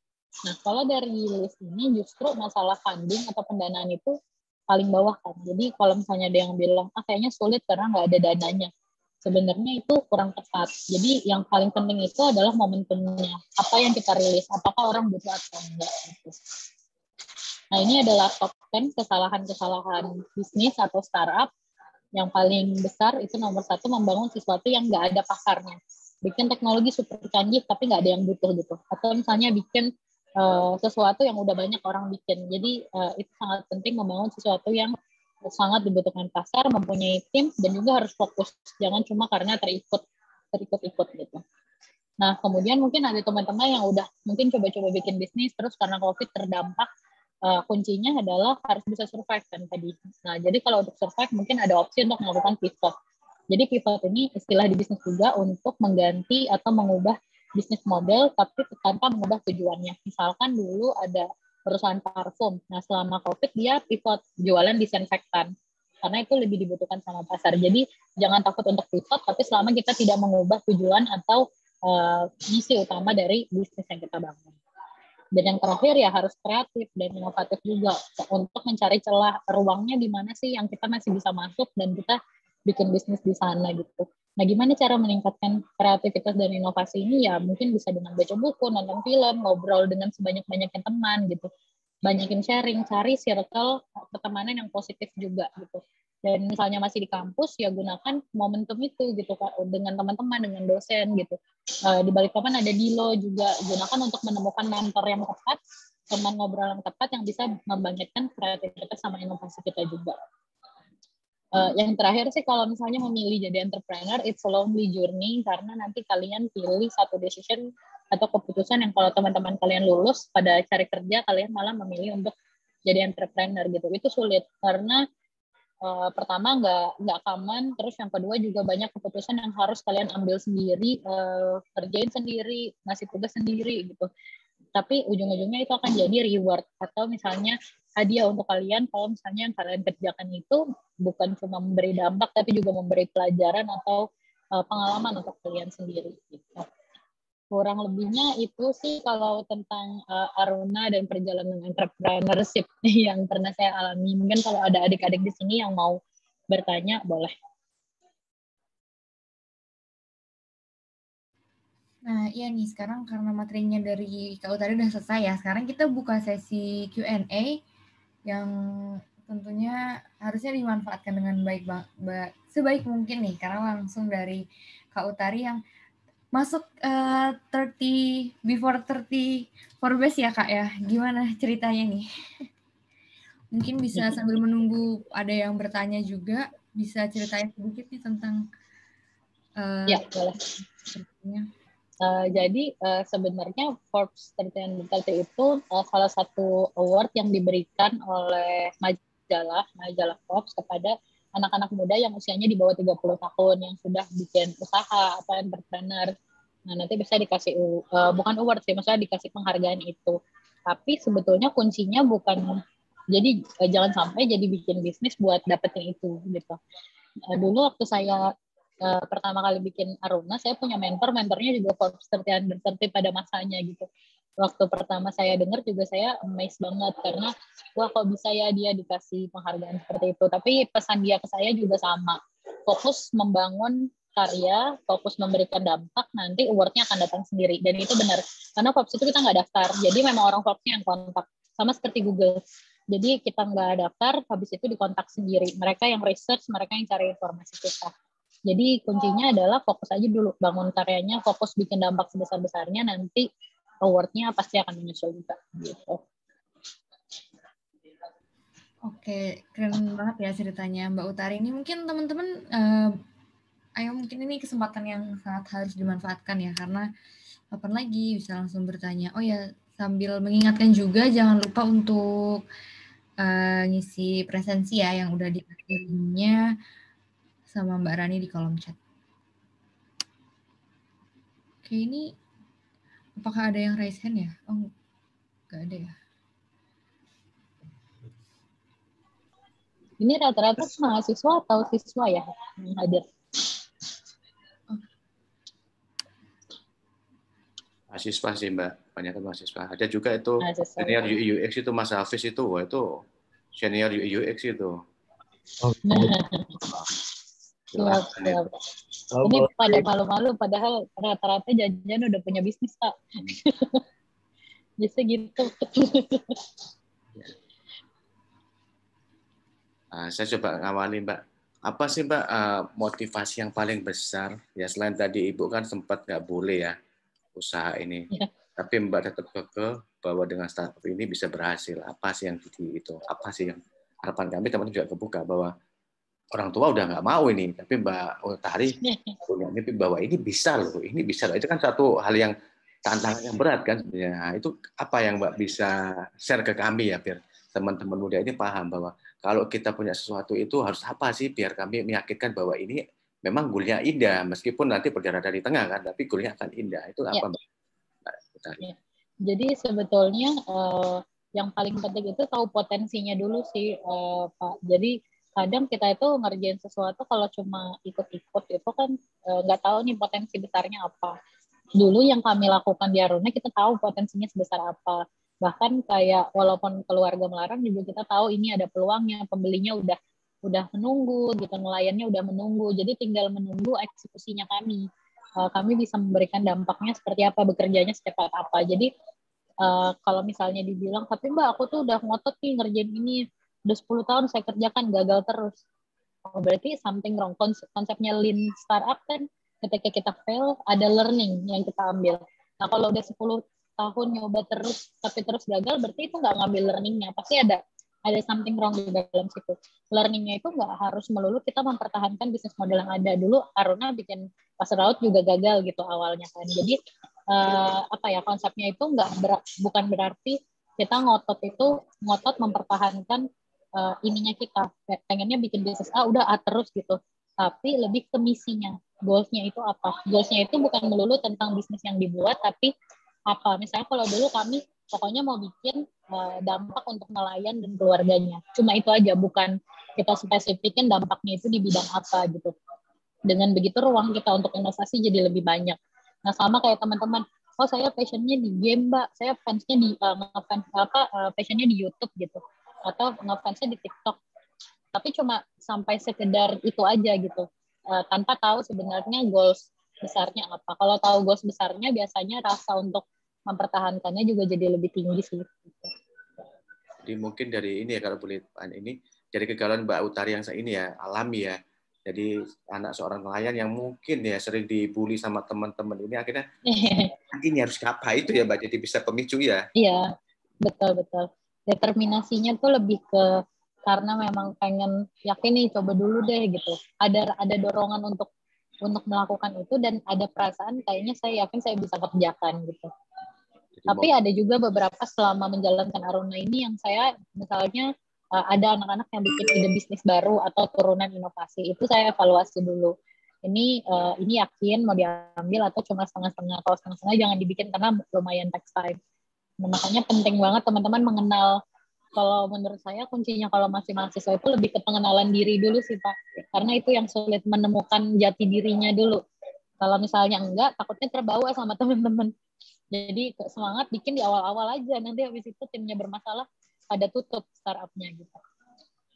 Nah, kalau dari list ini justru masalah funding atau pendanaan itu paling bawah kan. Jadi kalau misalnya ada yang bilang, kayaknya sulit karena nggak ada dananya. Sebenarnya itu kurang tepat. Jadi yang paling penting itu adalah momentumnya. Apa yang kita rilis, apakah orang butuh atau enggak. Gitu. Nah, ini adalah top 10 kesalahan-kesalahan bisnis atau startup. Yang paling besar itu nomor 1, membangun sesuatu yang nggak ada pasarnya. Bikin teknologi super canggih tapi nggak ada yang butuh gitu. Atau misalnya bikin sesuatu yang udah banyak orang bikin. Jadi itu sangat penting membangun sesuatu yang sangat dibutuhkan pasar, mempunyai tim, dan juga harus fokus. Jangan cuma karena terikut-ikut gitu. Nah, kemudian mungkin ada teman-teman yang udah mungkin coba-coba bikin bisnis, terus karena COVID terdampak, kuncinya adalah harus bisa survive kan tadi. Nah, jadi kalau untuk survive mungkin ada opsi untuk melakukan pivot. Jadi pivot ini istilah di bisnis juga untuk mengganti atau mengubah bisnis model tapi tanpa mengubah tujuannya. Misalkan dulu ada perusahaan parfum. Nah, selama COVID dia pivot jualan disinfektan karena itu lebih dibutuhkan sama pasar. Jadi jangan takut untuk pivot, tapi selama kita tidak mengubah tujuan atau misi utama dari bisnis yang kita bangun. Dan yang terakhir ya harus kreatif dan inovatif juga untuk mencari celah ruangnya di mana sih yang kita masih bisa masuk dan kita bikin bisnis di sana gitu. Nah, gimana cara meningkatkan kreativitas dan inovasi ini? Ya mungkin bisa dengan baca buku, nonton film, ngobrol dengan sebanyak-banyaknya teman gitu. Banyakin sharing, cari circle pertemanan yang positif juga gitu. Dan misalnya masih di kampus, ya gunakan momentum itu gitu Kak, dengan teman-teman, dengan dosen gitu. Di Balikpapan ada Dilo juga, gunakan untuk menemukan mentor yang tepat, teman ngobrol yang tepat yang bisa membangkitkan kreativitas sama inovasi kita juga. Yang terakhir sih kalau misalnya memilih jadi entrepreneur, it's a lonely journey karena nanti kalian pilih satu decision atau keputusan yang kalau teman-teman kalian lulus pada cari kerja, kalian malah memilih untuk jadi entrepreneur gitu. Itu sulit karena pertama nggak common, terus yang kedua juga banyak keputusan yang harus kalian ambil sendiri, kerjain sendiri, ngasih tugas sendiri gitu. Tapi ujung-ujungnya itu akan jadi reward atau misalnya hadiah untuk kalian kalau misalnya yang kalian kerjakan itu bukan cuma memberi dampak tapi juga memberi pelajaran atau pengalaman untuk kalian sendiri gitu. Kurang lebihnya itu sih kalau tentang Aruna dan perjalanan entrepreneurship yang pernah saya alami. Mungkin kalau ada adik-adik di sini yang mau bertanya, boleh. Nah, iya nih, sekarang karena materinya dari Kak Utari udah selesai ya, sekarang kita buka sesi Q&A yang tentunya harusnya dimanfaatkan dengan baik, sebaik mungkin nih, karena langsung dari Kak Utari yang masuk 30 before 30 Forbes ya Kak ya. Gimana ceritanya nih? Mungkin bisa sambil menunggu ada yang bertanya juga, bisa ceritain sedikit nih tentang ya, boleh. Jadi sebenarnya Forbes 30 itu salah satu award yang diberikan oleh majalah Forbes kepada anak-anak muda yang usianya di bawah 30 tahun yang sudah bikin usaha atau entrepreneur. Nah, nanti bisa dikasih bukan award sih, maksudnya dikasih penghargaan itu. Tapi sebetulnya kuncinya bukan jadi jangan sampai jadi bikin bisnis buat dapetin itu gitu. Dulu waktu saya pertama kali bikin Aruna, saya punya mentornya juga Forbes 30 pada masanya gitu. Waktu pertama saya dengar juga saya amazed banget karena wah kok bisa ya dia dikasih penghargaan seperti itu. Tapi pesan dia ke saya juga sama, fokus membangun karya, fokus memberikan dampak, nanti award-nya akan datang sendiri. Dan itu benar, karena Forbes itu kita nggak daftar, jadi memang orang Forbes-nya yang kontak, sama seperti Google. Jadi kita nggak daftar, habis itu dikontak sendiri. Mereka yang research, mereka yang cari informasi kita. Jadi kuncinya adalah fokus aja dulu, bangun karyanya, fokus bikin dampak sebesar-besarnya, nanti award-nya pasti akan menyusul juga. Gitu. Oke, keren banget ya ceritanya Mbak Utari. Ini mungkin teman-teman, ayo mungkin ini kesempatan yang sangat harus dimanfaatkan ya, karena kapan lagi bisa langsung bertanya. Oh ya, sambil mengingatkan juga jangan lupa untuk ngisi presensi ya yang udah dikasihnya sama Mbak Rani di kolom chat. Oke, ini apakah ada yang raise hand ya? Oh, nggak ada ya. Ini rata-rata mahasiswa atau siswa ya yang hadir? Mahasiswa sih Mbak, banyak mahasiswa. Ada juga itu senior UI UX itu Mas Hafiz itu, wah itu senior UI UX itu. Ini pada malu-malu, padahal rata-rata jajan udah punya bisnis Pak. Bisa gitu. Saya coba ngawali Mbak. Apa sih Mbak motivasi yang paling besar? Ya selain tadi Ibu kan sempat nggak boleh ya usaha ini, tapi Mbak tetap kekeh bahwa dengan startup ini bisa berhasil. Apa sih yang itu? Apa sih yang harapan kami teman-teman juga kebuka bahwa orang tua udah nggak mau ini, tapi Mbak Utari punya mimpi bahwa ini bisa loh, ini bisa loh. Itu kan satu hal yang tantangan yang berat kan sebenarnya. Nah, itu apa yang Mbak bisa share ke kami ya biar teman-teman muda ini paham bahwa kalau kita punya sesuatu itu harus apa sih biar kami meyakinkan bahwa ini memang goalnya indah meskipun nanti berjalan dari tengah kan, tapi goalnya akan indah. Itu apa Mbak Utari? Jadi sebetulnya yang paling penting itu tahu potensinya dulu sih Pak. Jadi kadang kita itu ngerjain sesuatu kalau cuma ikut-ikut itu kan nggak tahu nih potensi besarnya apa. Dulu yang kami lakukan di Aruna kita tahu potensinya sebesar apa. Bahkan kayak walaupun keluarga melarang juga kita tahu ini ada peluangnya, pembelinya udah menunggu gitu, nelayannya udah menunggu. Jadi tinggal menunggu eksekusinya kami. Kami bisa memberikan dampaknya seperti apa, bekerjanya secepat apa. Jadi kalau misalnya dibilang, tapi Mbak aku tuh udah ngotot nih ngerjain ini, udah 10 tahun saya kerjakan, gagal terus. oh berarti something wrong. Konsepnya lean startup kan ketika kita fail ada learning yang kita ambil. Nah kalau udah 10 tahun nyoba terus tapi terus gagal, berarti itu nggak ngambil learningnya. Pasti ada something wrong di dalam situ. Learningnya itu nggak harus melulu kita mempertahankan bisnis model yang ada. Dulu Aruna bikin pasar laut juga gagal gitu awalnya kan. Jadi konsepnya itu bukan berarti kita ngotot mempertahankan ininya kita. Pengennya bikin bisnis udah terus gitu. Tapi lebih ke misinya. Goals-nya itu apa? Goals-nya itu bukan melulu tentang bisnis yang dibuat, tapi apa? Misalnya kalau dulu kami pokoknya mau bikin dampak untuk nelayan dan keluarganya. Cuma itu aja, bukan kita spesifikin dampaknya itu di bidang apa gitu. Dengan begitu ruang kita untuk inovasi jadi lebih banyak. Nah sama kayak teman-teman, saya passionnya di game Mbak, saya fansnya di passionnya di YouTube gitu, atau ngefansnya di TikTok. Tapi cuma sampai sekedar itu aja gitu, tanpa tahu sebenarnya goals besarnya apa. Kalau tahu goals besarnya, biasanya rasa untuk mempertahankannya juga jadi lebih tinggi sih. Jadi mungkin dari ini ya, kalau boleh ini dari kegalauan Mbak Utari yang ini ya alami ya. Jadi anak seorang nelayan yang mungkin ya sering dibully sama teman-teman ini, akhirnya ini harus apa itu ya Mbak, jadi bisa pemicu ya. Iya, betul. Determinasinya tuh lebih ke karena memang pengen yakin nih, coba dulu deh gitu. Ada dorongan untuk melakukan itu, dan ada perasaan kayaknya saya yakin saya bisa kerjakan gitu. Tapi ada juga beberapa selama menjalankan Aruna ini yang saya misalnya ada anak-anak yang bikin ide bisnis baru atau turunan inovasi, itu saya evaluasi dulu. Ini yakin mau diambil atau cuma setengah-setengah. Kalau setengah-setengah jangan dibikin karena lumayan takes time. Nah, makanya penting banget teman-teman mengenal. Kalau menurut saya kuncinya kalau masih mahasiswa itu lebih ke pengenalan diri dulu sih Pak. Karena itu yang sulit, menemukan jati dirinya dulu. Kalau misalnya enggak, takutnya terbawa sama teman-teman. Jadi semangat bikin di awal-awal aja, nanti habis itu timnya bermasalah, pada tutup startupnya gitu.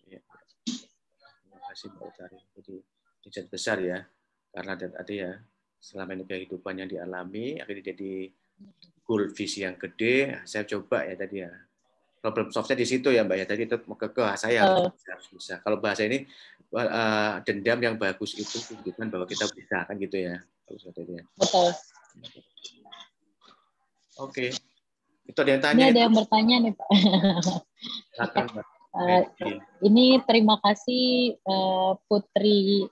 Ya. Terima kasih Mbak Utari. Jadi riset besar ya, karena tadi ya selama ini kehidupan yang dialami akhirnya jadi goal visi yang gede. Saya coba ya tadi ya. Problem solve-nya di situ ya Mbak ya. Tadi itu saya harus bisa. Kalau bahasa ini dendam yang bagus itu tunjukkan bahwa kita bisa kan gitu ya. Betul. Oke. Itu ada yang tanya. Ini ada yang bertanya nih Pak. Silakan Mbak. Ini terima kasih Putri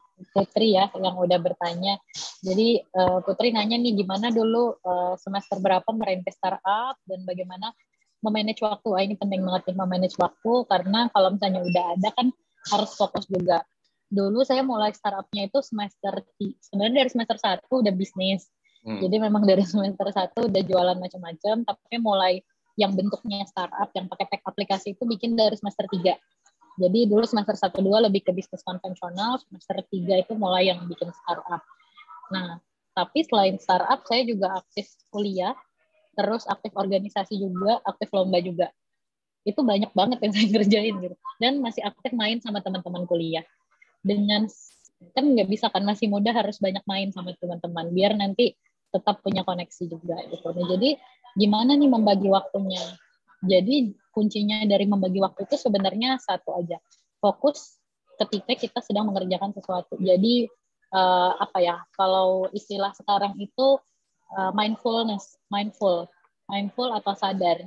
ya yang udah bertanya. Jadi Putri nanya nih, gimana dulu semester berapa merintis startup dan bagaimana memanage waktu. Ini penting banget nih memanage waktu, karena kalau misalnya udah ada kan harus fokus juga. Dulu saya mulai startupnya itu sebenarnya dari semester 1 udah bisnis. Jadi memang dari semester 1 udah jualan macam-macam, tapi mulai yang bentuknya startup, yang pakai tech aplikasi itu bikin dari semester 3. Jadi dulu semester 1-2 lebih ke bisnis konvensional, semester 3 itu mulai yang bikin startup. Nah, tapi selain startup, saya juga aktif kuliah, terus aktif organisasi juga, aktif lomba juga. Itu banyak banget yang saya kerjain gitu. Dan masih aktif main sama teman-teman kuliah. Kan nggak bisa kan, masih muda harus banyak main sama teman-teman, biar nanti tetap punya koneksi juga gitu. Nah, jadi gimana nih membagi waktunya? Jadi kuncinya dari membagi waktu itu sebenarnya satu aja, fokus ketika kita sedang mengerjakan sesuatu. Jadi kalau istilah sekarang itu mindful atau sadar.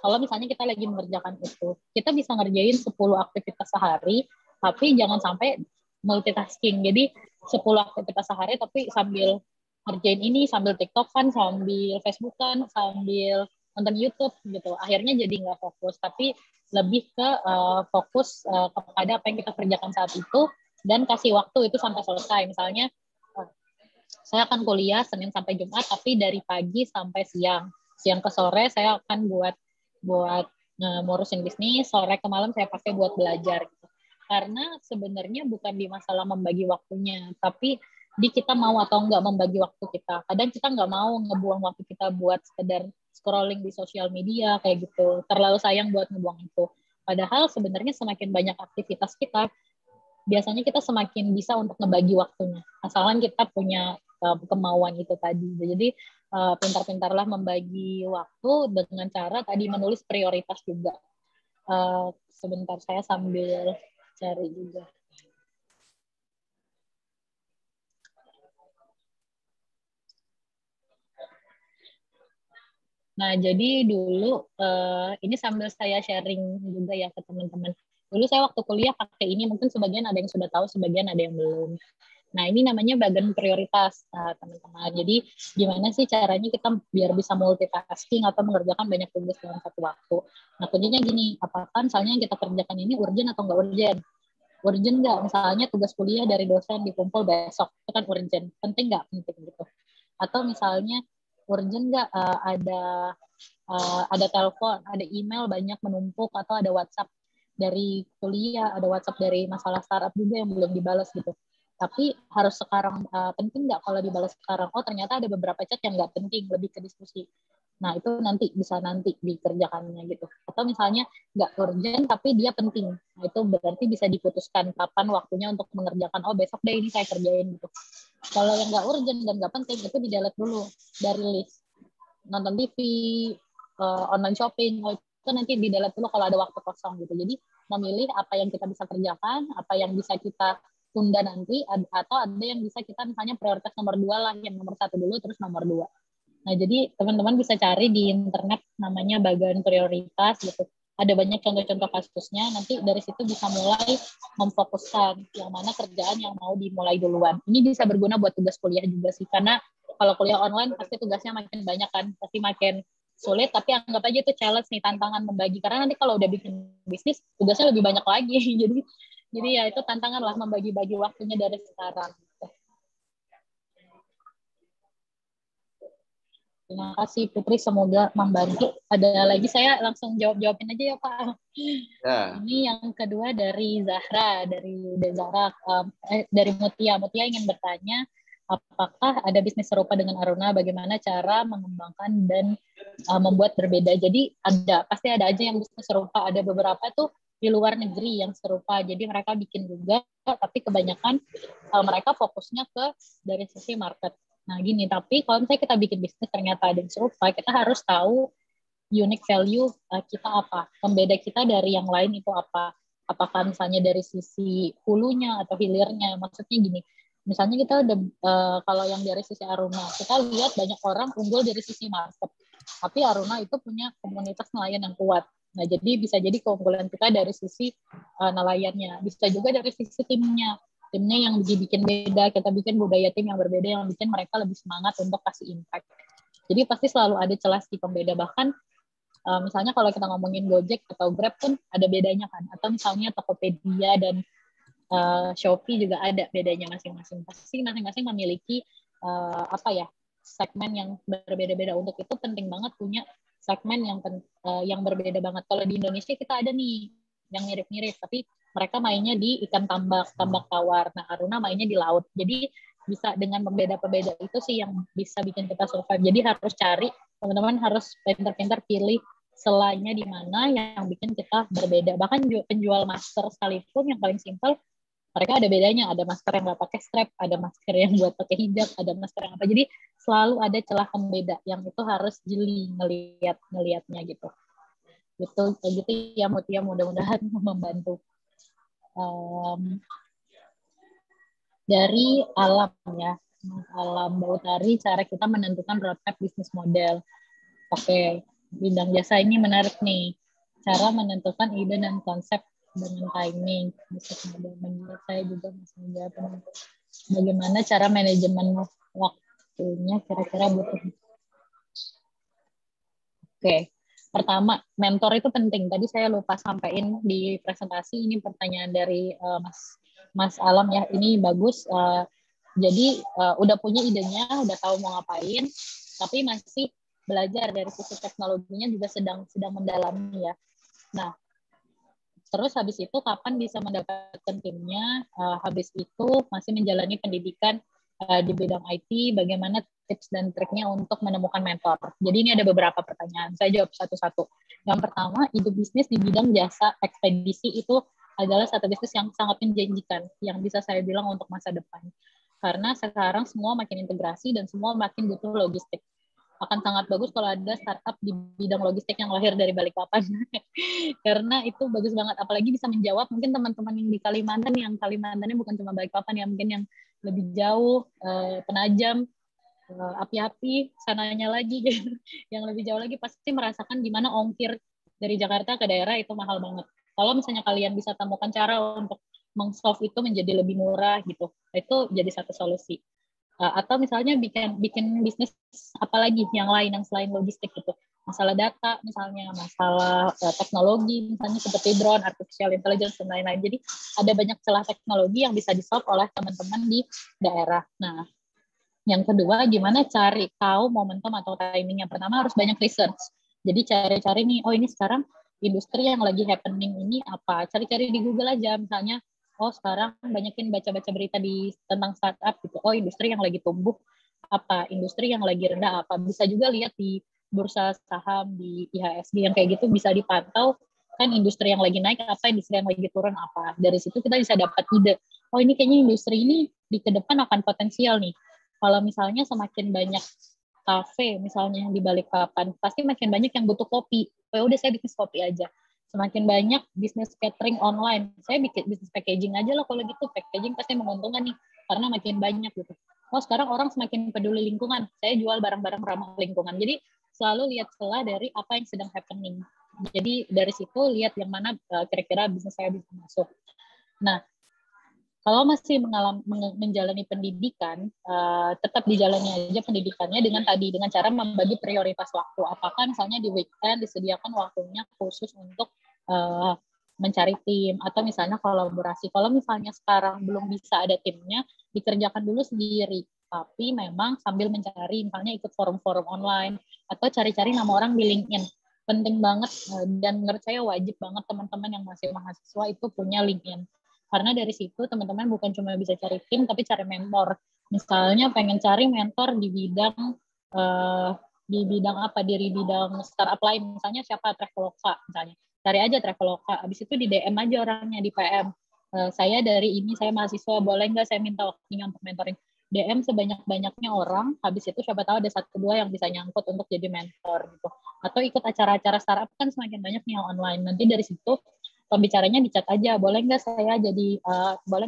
Kalau misalnya kita lagi mengerjakan itu, kita bisa ngerjain 10 aktivitas sehari, tapi jangan sampai multitasking. Jadi 10 aktivitas sehari tapi sambil ngerjain ini, sambil TikTok-an, sambil Facebook-an, sambil nonton YouTube gitu. Akhirnya jadi nggak fokus, tapi lebih ke fokus kepada apa yang kita kerjakan saat itu, dan kasih waktu itu sampai selesai. Misalnya saya akan kuliah Senin sampai Jumat, tapi dari pagi sampai siang ke sore saya akan buat ngurusin bisnis, sore ke malam saya pakai buat belajar gitu. Karena sebenarnya bukan di masalah membagi waktunya, tapi di kita mau atau enggak membagi waktu kita. Kadang kita nggak mau ngebuang waktu kita buat sekedar scrolling di sosial media kayak gitu. Terlalu sayang buat ngebuang itu. Padahal sebenarnya semakin banyak aktivitas kita, biasanya kita semakin bisa untuk ngebagi waktunya. Asalkan kita punya kemauan itu tadi. Jadi pintar-pintarlah membagi waktu dengan cara tadi menulis prioritas juga. Sebentar saya sambil cari juga. Nah, jadi dulu ini sambil saya sharing juga ya ke teman-teman. Dulu saya waktu kuliah pakai ini, mungkin sebagian ada yang sudah tahu, sebagian ada yang belum. Nah, ini namanya bagian prioritas, teman-teman. Jadi, gimana sih caranya kita biar bisa multitasking atau mengerjakan banyak tugas dalam satu waktu. Nah, kuncinya gini, apakah misalnya yang kita kerjakan ini urgent atau nggak urgent? Urgent nggak? Misalnya tugas kuliah dari dosen dikumpul besok, itu kan urgent. Penting nggak? Penting gitu. Atau misalnya urgent nggak ada telepon, ada email banyak menumpuk, atau ada WhatsApp dari kuliah, ada WhatsApp dari masalah startup juga yang belum dibalas gitu. Tapi harus sekarang penting nggak kalau dibalas sekarang? Oh ternyata ada beberapa chat yang nggak penting, lebih ke diskusi. Nah itu bisa nanti dikerjakannya gitu. Atau misalnya nggak urgent tapi dia penting. Nah itu berarti bisa diputuskan kapan waktunya untuk mengerjakan. Oh besok deh ini saya kerjain gitu. Kalau yang nggak urgent dan nggak penting itu di-delete dulu dari list. Nonton TV, online shopping, itu nanti di-delete dulu kalau ada waktu kosong gitu. Jadi memilih apa yang kita bisa kerjakan, apa yang bisa kita tunda nanti, atau ada yang bisa kita misalnya prioritas nomor 2 lah, yang nomor 1 dulu terus nomor 2. Nah jadi teman-teman bisa cari di internet namanya bagian prioritas gitu. Ada banyak contoh-contoh kasusnya, nanti dari situ bisa mulai memfokuskan yang mana kerjaan yang mau dimulai duluan. Ini bisa berguna buat tugas kuliah juga sih, karena kalau kuliah online pasti tugasnya makin banyak kan, pasti makin sulit, tapi anggap aja itu challenge nih, tantangan membagi, karena nanti kalau udah bikin bisnis tugasnya lebih banyak lagi. jadi ya itu tantangan lah, membagi-bagi waktunya dari sekarang. Terima kasih Putri, semoga membantu. Ada lagi, saya langsung jawabin aja ya Pak. Ya. Ini yang kedua dari Zahra, dari Mutia. Mutia ingin bertanya, apakah ada bisnis serupa dengan Aruna? Bagaimana cara mengembangkan dan membuat berbeda? Jadi pasti ada aja yang bisnis serupa. Ada beberapa tuh di luar negeri yang serupa. Jadi mereka bikin juga, tapi kebanyakan mereka fokusnya ke dari sisi market. Nah gini, tapi kalau misalnya kita bikin bisnis ternyata ada yang serupa, kita harus tahu unique value kita apa, pembeda kita dari yang lain itu apa. Apakah misalnya dari sisi hulunya atau hilirnya, maksudnya gini, misalnya kita udah kalau yang dari sisi Aruna, kita lihat banyak orang unggul dari sisi market, tapi Aruna itu punya komunitas nelayan yang kuat. Nah jadi bisa jadi keunggulan kita dari sisi nelayannya, bisa juga dari sisi timnya yang dibikin beda, kita bikin budaya tim yang berbeda yang bikin mereka lebih semangat untuk kasih impact. Jadi pasti selalu ada celah di pembeda, bahkan misalnya kalau kita ngomongin Gojek atau Grab pun ada bedanya kan, atau misalnya Tokopedia dan Shopee juga ada bedanya masing-masing. Pasti masing-masing memiliki segmen yang berbeda-beda. Untuk itu penting banget punya segmen yang berbeda banget. Kalau di Indonesia kita ada nih yang mirip-mirip, tapi mereka mainnya di ikan tambak tawar. Nah, Aruna mainnya di laut. Jadi bisa dengan pembeda-pembeda itu sih yang bisa bikin kita survive. Jadi harus cari, teman-teman harus pintar-pintar pilih selanya di mana yang bikin kita berbeda. Bahkan penjual masker sekalipun yang paling simpel, mereka ada bedanya. Ada masker yang nggak pakai strap, ada masker yang buat pakai hijab, ada masker yang apa. Jadi selalu ada celah pembeda yang itu harus jeli ngelihatnya gitu. Gitu ya Mutia, mudah-mudahan membantu. Dari Alam ya, Alam Bautari, cara kita menentukan roadmap bisnis model. Oke, bidang jasa ini menarik nih. Cara menentukan ide dan konsep dengan timing. Bisnis model menurut saya juga masih menjawab. Bagaimana cara manajemen waktunya kira-kira butuh. Oke. Pertama, mentor itu penting. Tadi saya lupa sampaikan di presentasi, ini pertanyaan dari Mas Alam ya. Ini bagus. Jadi udah punya idenya, udah tahu mau ngapain, tapi masih belajar dari sisi teknologinya juga sedang mendalami ya. Nah, terus habis itu kapan bisa mendapatkan timnya? Habis itu masih menjalani pendidikan di bidang IT, bagaimana tips dan triknya untuk menemukan mentor. Jadi ini ada beberapa pertanyaan, saya jawab satu-satu. Yang pertama, ide bisnis di bidang jasa ekspedisi itu adalah satu bisnis yang sangat menjanjikan, yang bisa saya bilang untuk masa depan. Karena sekarang semua makin integrasi dan semua makin butuh logistik. Akan sangat bagus kalau ada startup di bidang logistik yang lahir dari Balikpapan. Karena itu bagus banget, apalagi bisa menjawab mungkin teman-teman yang di Kalimantan, yang Kalimantannya bukan cuma Balikpapan ya, mungkin yang lebih jauh, Penajam, api-api, sananya lagi gitu. Yang lebih jauh lagi pasti merasakan gimana ongkir dari Jakarta ke daerah itu mahal banget. Kalau misalnya kalian bisa temukan cara untuk meng-solve itu menjadi lebih murah gitu, itu jadi satu solusi. Atau misalnya bikin bisnis apalagi yang lain yang selain logistik gitu. Masalah data misalnya, masalah teknologi misalnya seperti drone, artificial intelligence dan lain-lain. Jadi ada banyak celah teknologi yang bisa di-solve oleh teman-teman di daerah. Nah, yang kedua, gimana cari tahu momentum atau timing. Yang pertama harus banyak research. Jadi cari-cari nih, oh ini sekarang industri yang lagi happening ini apa. Cari-cari di Google aja, misalnya, oh sekarang banyakin baca-baca berita tentang startup gitu. Oh industri yang lagi tumbuh apa, industri yang lagi rendah apa. Bisa juga lihat di bursa saham, di IHSG yang kayak gitu bisa dipantau kan industri yang lagi naik apa, industri yang lagi turun apa. Dari situ kita bisa dapat ide. Oh ini kayaknya industri ini di ke depan akan potensial nih. Kalau misalnya semakin banyak kafe misalnya yang di Balikpapan, pasti makin banyak yang butuh kopi. Oh udah saya bisnis kopi aja. Semakin banyak bisnis catering online, saya bikin bisnis packaging aja lah kalau gitu. Packaging pasti menguntungkan nih, karena makin banyak gitu. Oh sekarang orang semakin peduli lingkungan, saya jual barang-barang ramah lingkungan. Jadi selalu lihat celah dari apa yang sedang happening. Jadi dari situ lihat yang mana kira-kira bisnis saya bisa masuk. Nah, kalau masih menjalani pendidikan, tetap dijalani aja pendidikannya dengan cara membagi prioritas waktu. Apakah misalnya di weekend disediakan waktunya khusus untuk mencari tim, atau misalnya kolaborasi. Kalau misalnya sekarang belum bisa ada timnya, dikerjakan dulu sendiri. Tapi memang sambil mencari, misalnya ikut forum-forum online, atau cari-cari nama orang di LinkedIn. Penting banget, dan menurut saya wajib banget teman-teman yang masih mahasiswa itu punya LinkedIn. Karena dari situ teman-teman bukan cuma bisa cari tim, tapi cari mentor. Misalnya pengen cari mentor di bidang apa? Di bidang startup lain. Misalnya siapa, Traveloka misalnya. Cari aja Traveloka. Habis itu di DM aja orangnya di PM. Saya dari ini, saya mahasiswa, boleh nggak saya minta waktunya untuk mentoring? DM sebanyak-banyaknya orang. Habis itu siapa tahu ada 1-2 yang bisa nyangkut untuk jadi mentor gitu. Atau ikut acara-acara startup kan semakin banyak nih yang online. Nanti dari situ pembicaranya di chat aja, boleh nggak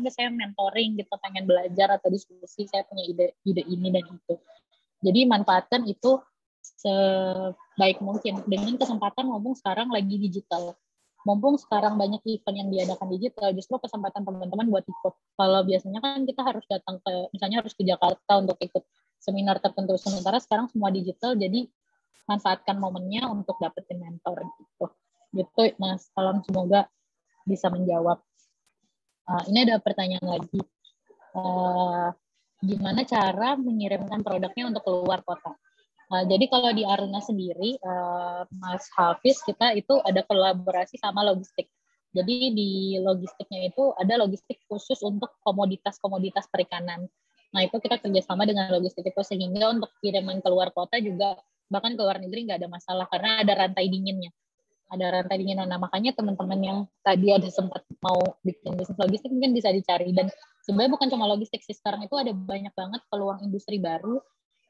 saya mentoring gitu, pengen belajar atau diskusi, saya punya ide ini dan itu. Jadi manfaatkan itu sebaik mungkin dengan kesempatan, mumpung sekarang lagi digital, mumpung sekarang banyak event yang diadakan digital, justru kesempatan teman-teman buat ikut. Kalau biasanya kan kita harus datang misalnya harus ke Jakarta untuk ikut seminar tertentu, sementara sekarang semua digital, jadi manfaatkan momennya untuk dapetin mentor gitu. Mas Salam, semoga bisa menjawab. Ini ada pertanyaan lagi. Gimana cara mengirimkan produknya untuk keluar kota? Jadi kalau di Aruna sendiri, Mas Hafiz, kita itu ada kolaborasi sama logistik. Jadi di logistiknya itu ada logistik khusus untuk komoditas-komoditas perikanan. Nah itu kita kerjasama dengan logistik itu, sehingga untuk kiriman keluar kota juga, bahkan ke luar negeri nggak ada masalah, karena ada rantai dinginnya. Nah makanya teman-teman yang tadi ada sempat mau bikin bisnis logistik mungkin bisa dicari. Dan sebenarnya bukan cuma logistik sih, sekarang itu ada banyak banget peluang industri baru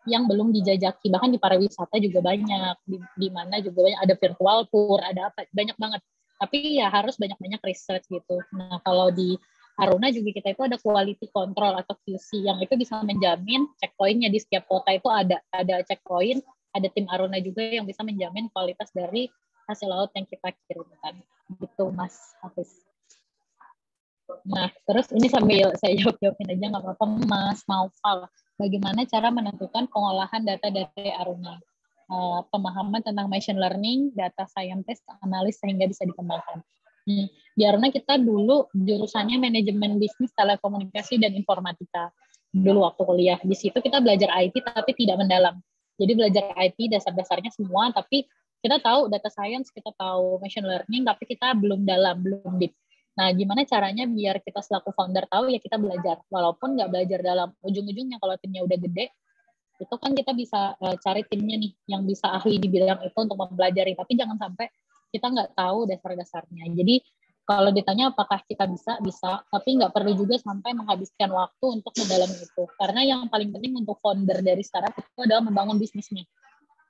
yang belum dijajaki. Bahkan di pariwisata juga banyak, di mana juga banyak, ada virtual tour, ada apa, banyak banget. Tapi ya harus banyak-banyak research gitu. Nah kalau di Aruna juga kita itu ada quality control atau QC yang itu bisa menjamin checkpointnya di setiap kota itu ada checkpoint, ada tim Aruna juga yang bisa menjamin kualitas dari hasil laut yang kita kirimkan. Gitu Mas Hafiz. Nah, terus ini sambil saya jawab-jawabin aja nggak apa-apa, Mas Naufal. Bagaimana cara menentukan pengolahan data dari Aruna? Pemahaman tentang machine learning, data scientist, analis sehingga bisa dikembangkan. Di Aruna kita dulu jurusannya manajemen bisnis, telekomunikasi, dan informatika. Dulu waktu kuliah. Di situ kita belajar IT tapi tidak mendalam. Jadi belajar IT dasar-dasarnya semua, tapi kita tahu data science, kita tahu machine learning, tapi kita belum dalam, belum deep. Nah, gimana caranya biar kita selaku founder tahu, ya kita belajar. Walaupun nggak belajar dalam, ujung-ujungnya kalau timnya udah gede, itu kan kita bisa cari timnya nih, yang bisa ahli di bidang itu untuk mempelajari. Tapi jangan sampai kita nggak tahu dasar-dasarnya. Jadi, kalau ditanya apakah kita bisa, tapi nggak perlu juga sampai menghabiskan waktu untuk mendalami itu. Karena yang paling penting untuk founder dari startup itu adalah membangun bisnisnya.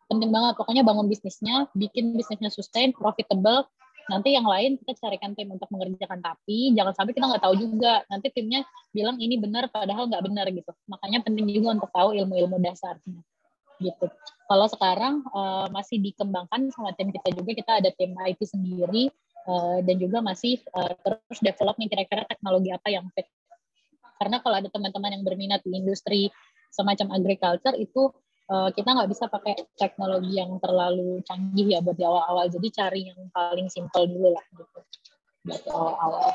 Penting banget, pokoknya bangun bisnisnya, bikin bisnisnya sustain, profitable, Nanti yang lain kita carikan tim untuk mengerjakan, tapi jangan sampai kita nggak tahu juga. Nanti timnya bilang ini benar padahal nggak benar gitu. Makanya penting juga untuk tahu ilmu-ilmu dasarnya gitu. Kalau sekarang masih dikembangkan sama tim kita juga, kita ada tim IT sendiri dan juga masih terus develop nih kira-kira teknologi apa yang fit. Karena kalau ada teman-teman yang berminat di industri semacam agriculture itu kita nggak bisa pakai teknologi yang terlalu canggih ya buat di awal-awal. Jadi cari yang paling simpel dulu lah gitu buat awal-awal.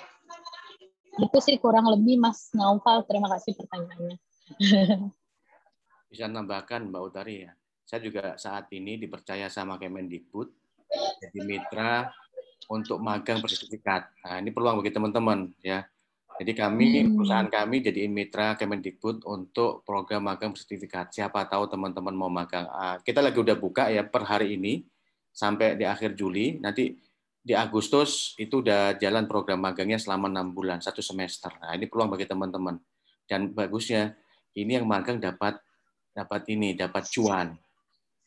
Itu sih kurang lebih Mas Naufal. Terima kasih pertanyaannya. Bisa nambahkan Mbak Utari ya. Saya juga saat ini dipercaya sama Kemendikbud jadi mitra untuk magang bersertifikat. Nah, ini peluang bagi teman-teman ya. Jadi perusahaan kami jadiin mitra Kemendikbud untuk program magang bersertifikat. Siapa tahu teman-teman mau magang. Kita lagi udah buka ya per hari ini sampai di akhir Juli. Nanti di Agustus itu udah jalan program magangnya selama 6 bulan, 1 semester. Nah, ini peluang bagi teman-teman. Dan bagusnya ini yang magang dapat cuan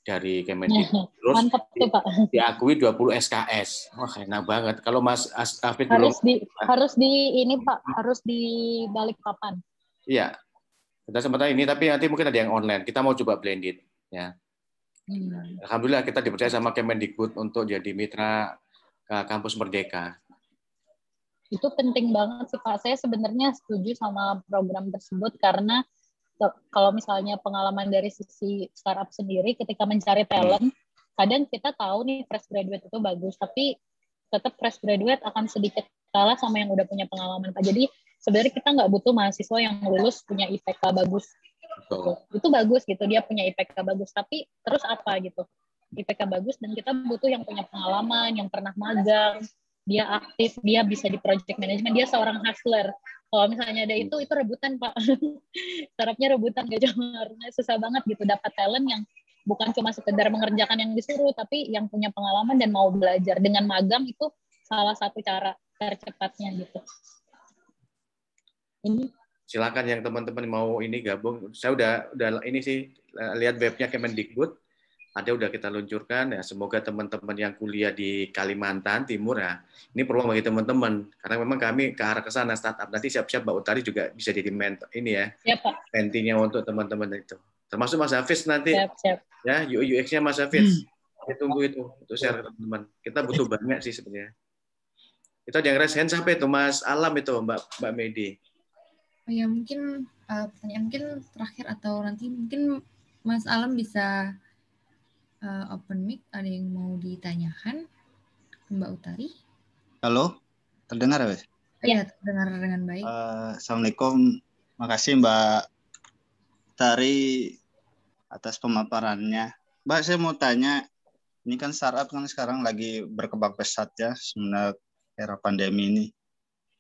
dari Kemendikbud. Terus mantap tuh, Pak. Diakui 20 SKS. Wah, enak banget. Kalau Mas Afid harus di balik papan. Iya. Kita sementara ini, tapi nanti mungkin ada yang online. Kita mau coba blended ya. Alhamdulillah kita dipercaya sama Kemendikbud untuk jadi mitra Kampus Merdeka. Itu penting banget sih Pak. Saya sebenarnya setuju sama program tersebut karena kalau misalnya pengalaman dari sisi startup sendiri ketika mencari talent, kadang kita tahu nih fresh graduate itu bagus, tapi tetap fresh graduate akan sedikit kalah sama yang udah punya pengalaman Pak. Jadi sebenarnya kita nggak butuh mahasiswa yang lulus punya IPK bagus. Itu bagus gitu, dia punya IPK bagus, tapi terus apa gitu? IPK bagus dan kita butuh yang punya pengalaman, yang pernah magang, dia aktif, dia bisa di project management, dia seorang hustler. Kalau misalnya ada itu rebutan Pak. Startupnya rebutan, gak jamar. Susah banget gitu dapat talent yang bukan cuma sekedar mengerjakan yang disuruh, tapi yang punya pengalaman dan mau belajar. Dengan magang itu salah satu cara tercepatnya gitu. Ini. Silakan yang teman-teman mau ini gabung. Saya udah ini sih lihat webnya Kemendikbud. Ada udah kita luncurkan ya, semoga teman-teman yang kuliah di Kalimantan Timur ya, ini peluang bagi teman-teman karena memang kami ke arah ke sana startup. Nanti siap-siap Mbak Utari juga bisa jadi mentor ini ya. Siap, mentinya untuk teman-teman itu. Termasuk Mas Hafiz nanti. Siap. Ya, UX-nya Mas Hafiz. Ditunggu itu untuk share ke teman-teman. Kita butuh banyak sih sebenarnya. Kita yang raise hand sampai itu Mas Alam itu Mbak Medi. Ya mungkin pertanyaan mungkin terakhir atau nanti mungkin Mas Alam bisa open mic, ada yang mau ditanyakan ke Mbak Utari? Halo, terdengar ya? Iya, terdengar dengan baik. Assalamualaikum, makasih Mbak Utari atas pemaparannya. Mbak, saya mau tanya, ini kan startup kan sekarang lagi berkembang pesat ya semenjak era pandemi ini.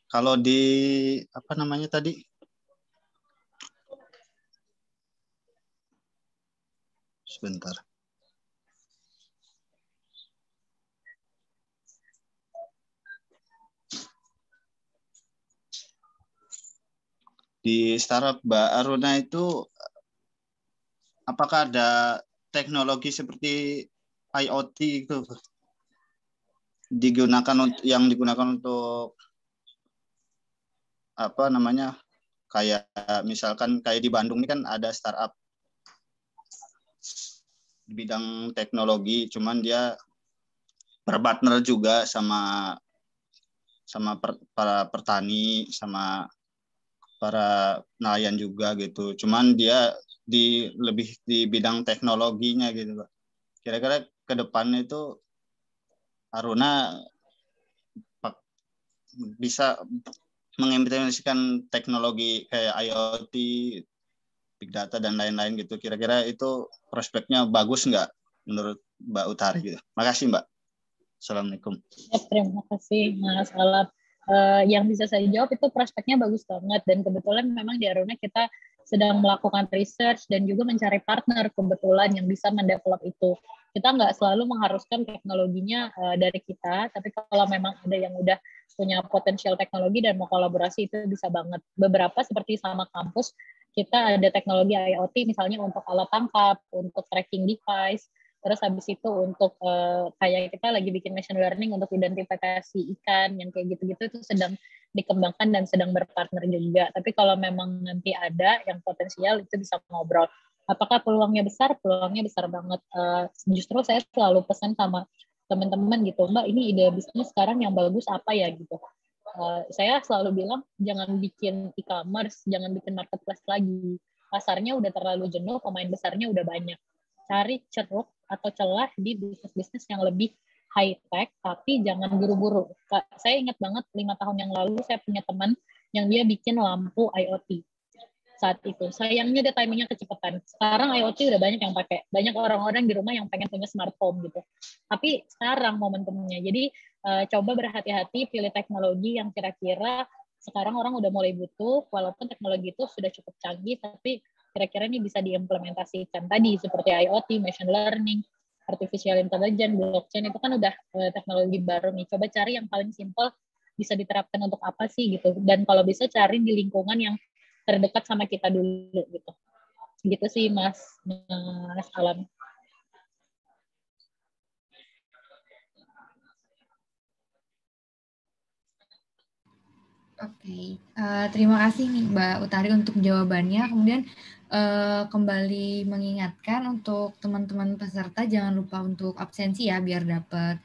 Kalau di apa namanya tadi? Sebentar. Di startup Mbak Aruna itu apakah ada teknologi seperti IoT itu yang digunakan untuk apa namanya, kayak misalkan kayak di Bandung ini kan ada startup di bidang teknologi, cuman dia berpartner juga sama para petani, sama para nelayan juga gitu. Cuman dia lebih di bidang teknologinya gitu, Pak. Kira-kira ke depannya itu Aruna bisa mengimplementasikan teknologi kayak IoT, Big Data dan lain-lain gitu. Kira-kira itu prospeknya bagus nggak menurut Mbak Utari gitu? Makasih Mbak. Assalamualaikum. Ya, terima kasih Mas Alap. Yang bisa saya jawab itu prospeknya bagus banget, dan kebetulan memang di Aruna kita sedang melakukan research dan juga mencari partner kebetulan yang bisa mendevelop itu. Kita nggak selalu mengharuskan teknologinya dari kita, tapi kalau memang ada yang udah punya potensial teknologi dan mau kolaborasi itu bisa banget. Beberapa seperti sama kampus, kita ada teknologi IoT misalnya untuk alat tangkap, untuk tracking device, Terus habis itu untuk kayak kita lagi bikin machine learning untuk identifikasi ikan yang kayak gitu-gitu itu sedang dikembangkan dan sedang berpartner juga. Tapi kalau memang nanti ada yang potensial itu bisa ngobrol. Apakah peluangnya besar? Peluangnya besar banget. Justru saya selalu pesan sama teman-teman gitu, Mbak, ini ide bisnis sekarang yang bagus apa ya gitu. Saya selalu bilang jangan bikin e-commerce, jangan bikin marketplace lagi. Pasarnya udah terlalu jenuh, pemain besarnya udah banyak. Cari ceruk atau celah di bisnis-bisnis yang lebih high tech, tapi jangan buru-buru. Saya ingat banget 5 tahun yang lalu saya punya teman yang dia bikin lampu IoT saat itu. Sayangnya dia timingnya kecepatan. Sekarang IoT udah banyak yang pakai. Banyak orang-orang di rumah yang pengen punya smart home gitu. Tapi sekarang momentumnya. Jadi coba berhati-hati, pilih teknologi yang kira-kira sekarang orang udah mulai butuh, walaupun teknologi itu sudah cukup canggih, tapi kira-kira ini bisa diimplementasikan tadi seperti IoT, machine learning, artificial intelligence, blockchain itu kan udah teknologi baru nih. Coba cari yang paling simple bisa diterapkan untuk apa sih gitu. Dan kalau bisa cari di lingkungan yang terdekat sama kita dulu gitu. Gitu sih Mas Alam. Oke, terima kasih nih Mbak Utari untuk jawabannya. Kemudian kembali mengingatkan untuk teman-teman peserta jangan lupa untuk absensi ya biar dapat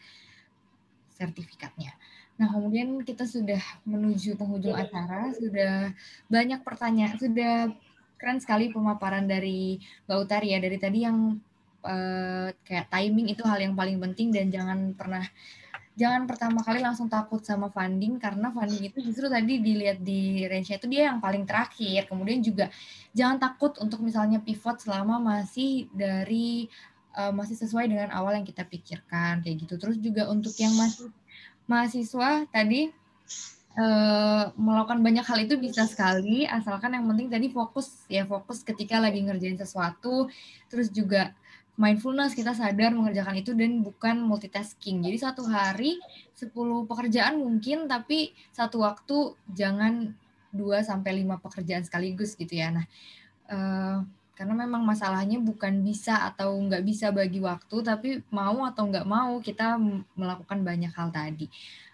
sertifikatnya. Nah, kemudian kita sudah menuju penghujung acara, sudah banyak pertanyaan, sudah keren sekali pemaparan dari Mbak Utari ya. Dari tadi yang kayak timing itu hal yang paling penting dan jangan pertama kali langsung takut sama funding, karena funding itu justru tadi dilihat di range-nya itu dia yang paling terakhir. Kemudian juga jangan takut untuk misalnya pivot selama masih sesuai dengan awal yang kita pikirkan kayak gitu. Terus juga untuk yang masih mahasiswa tadi melakukan banyak hal itu bisa sekali, asalkan yang penting tadi fokus ketika lagi ngerjain sesuatu, terus juga mindfulness, kita sadar mengerjakan itu dan bukan multitasking. Jadi satu hari 10 pekerjaan mungkin, tapi satu waktu jangan 2-5 pekerjaan sekaligus gitu ya. Nah, karena memang masalahnya bukan bisa atau nggak bisa bagi waktu, tapi mau atau nggak mau kita melakukan banyak hal tadi.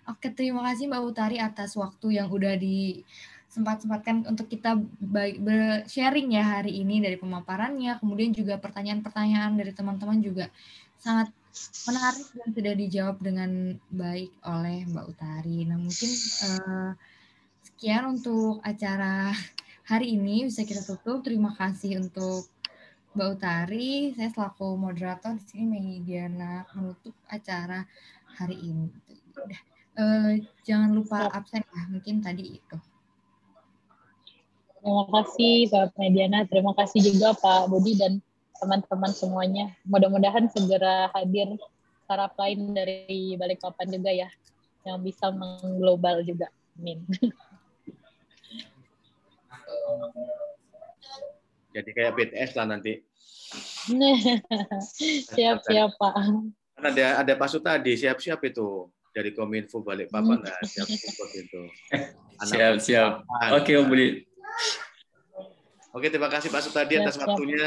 Oke, terima kasih Mbak Utari atas waktu yang udah disempatkan untuk kita sharing ya hari ini dari pemaparannya, kemudian juga pertanyaan-pertanyaan dari teman-teman juga sangat menarik dan sudah dijawab dengan baik oleh Mbak Utari. Nah, mungkin sekian untuk acara hari ini bisa kita tutup. Terima kasih untuk Mbak Utari. Saya selaku moderator di sini Mediana menutup acara hari ini. Udah, jangan lupa absen ya, mungkin tadi itu. Terima kasih Pak Mediana, terima kasih juga Pak Budi dan teman-teman semuanya. Mudah-mudahan segera hadir startup lain dari Balikpapan juga ya, yang bisa mengglobal juga. Amin. Jadi kayak BTS lah nanti. Siap-siap Pak. Kan ada Pak Sutadi, siap-siap itu dari Kominfo Balikpapan, siap ikut itu. Siap. Oke Om Budi. Oke, terima kasih Pak Sutadi atas waktunya.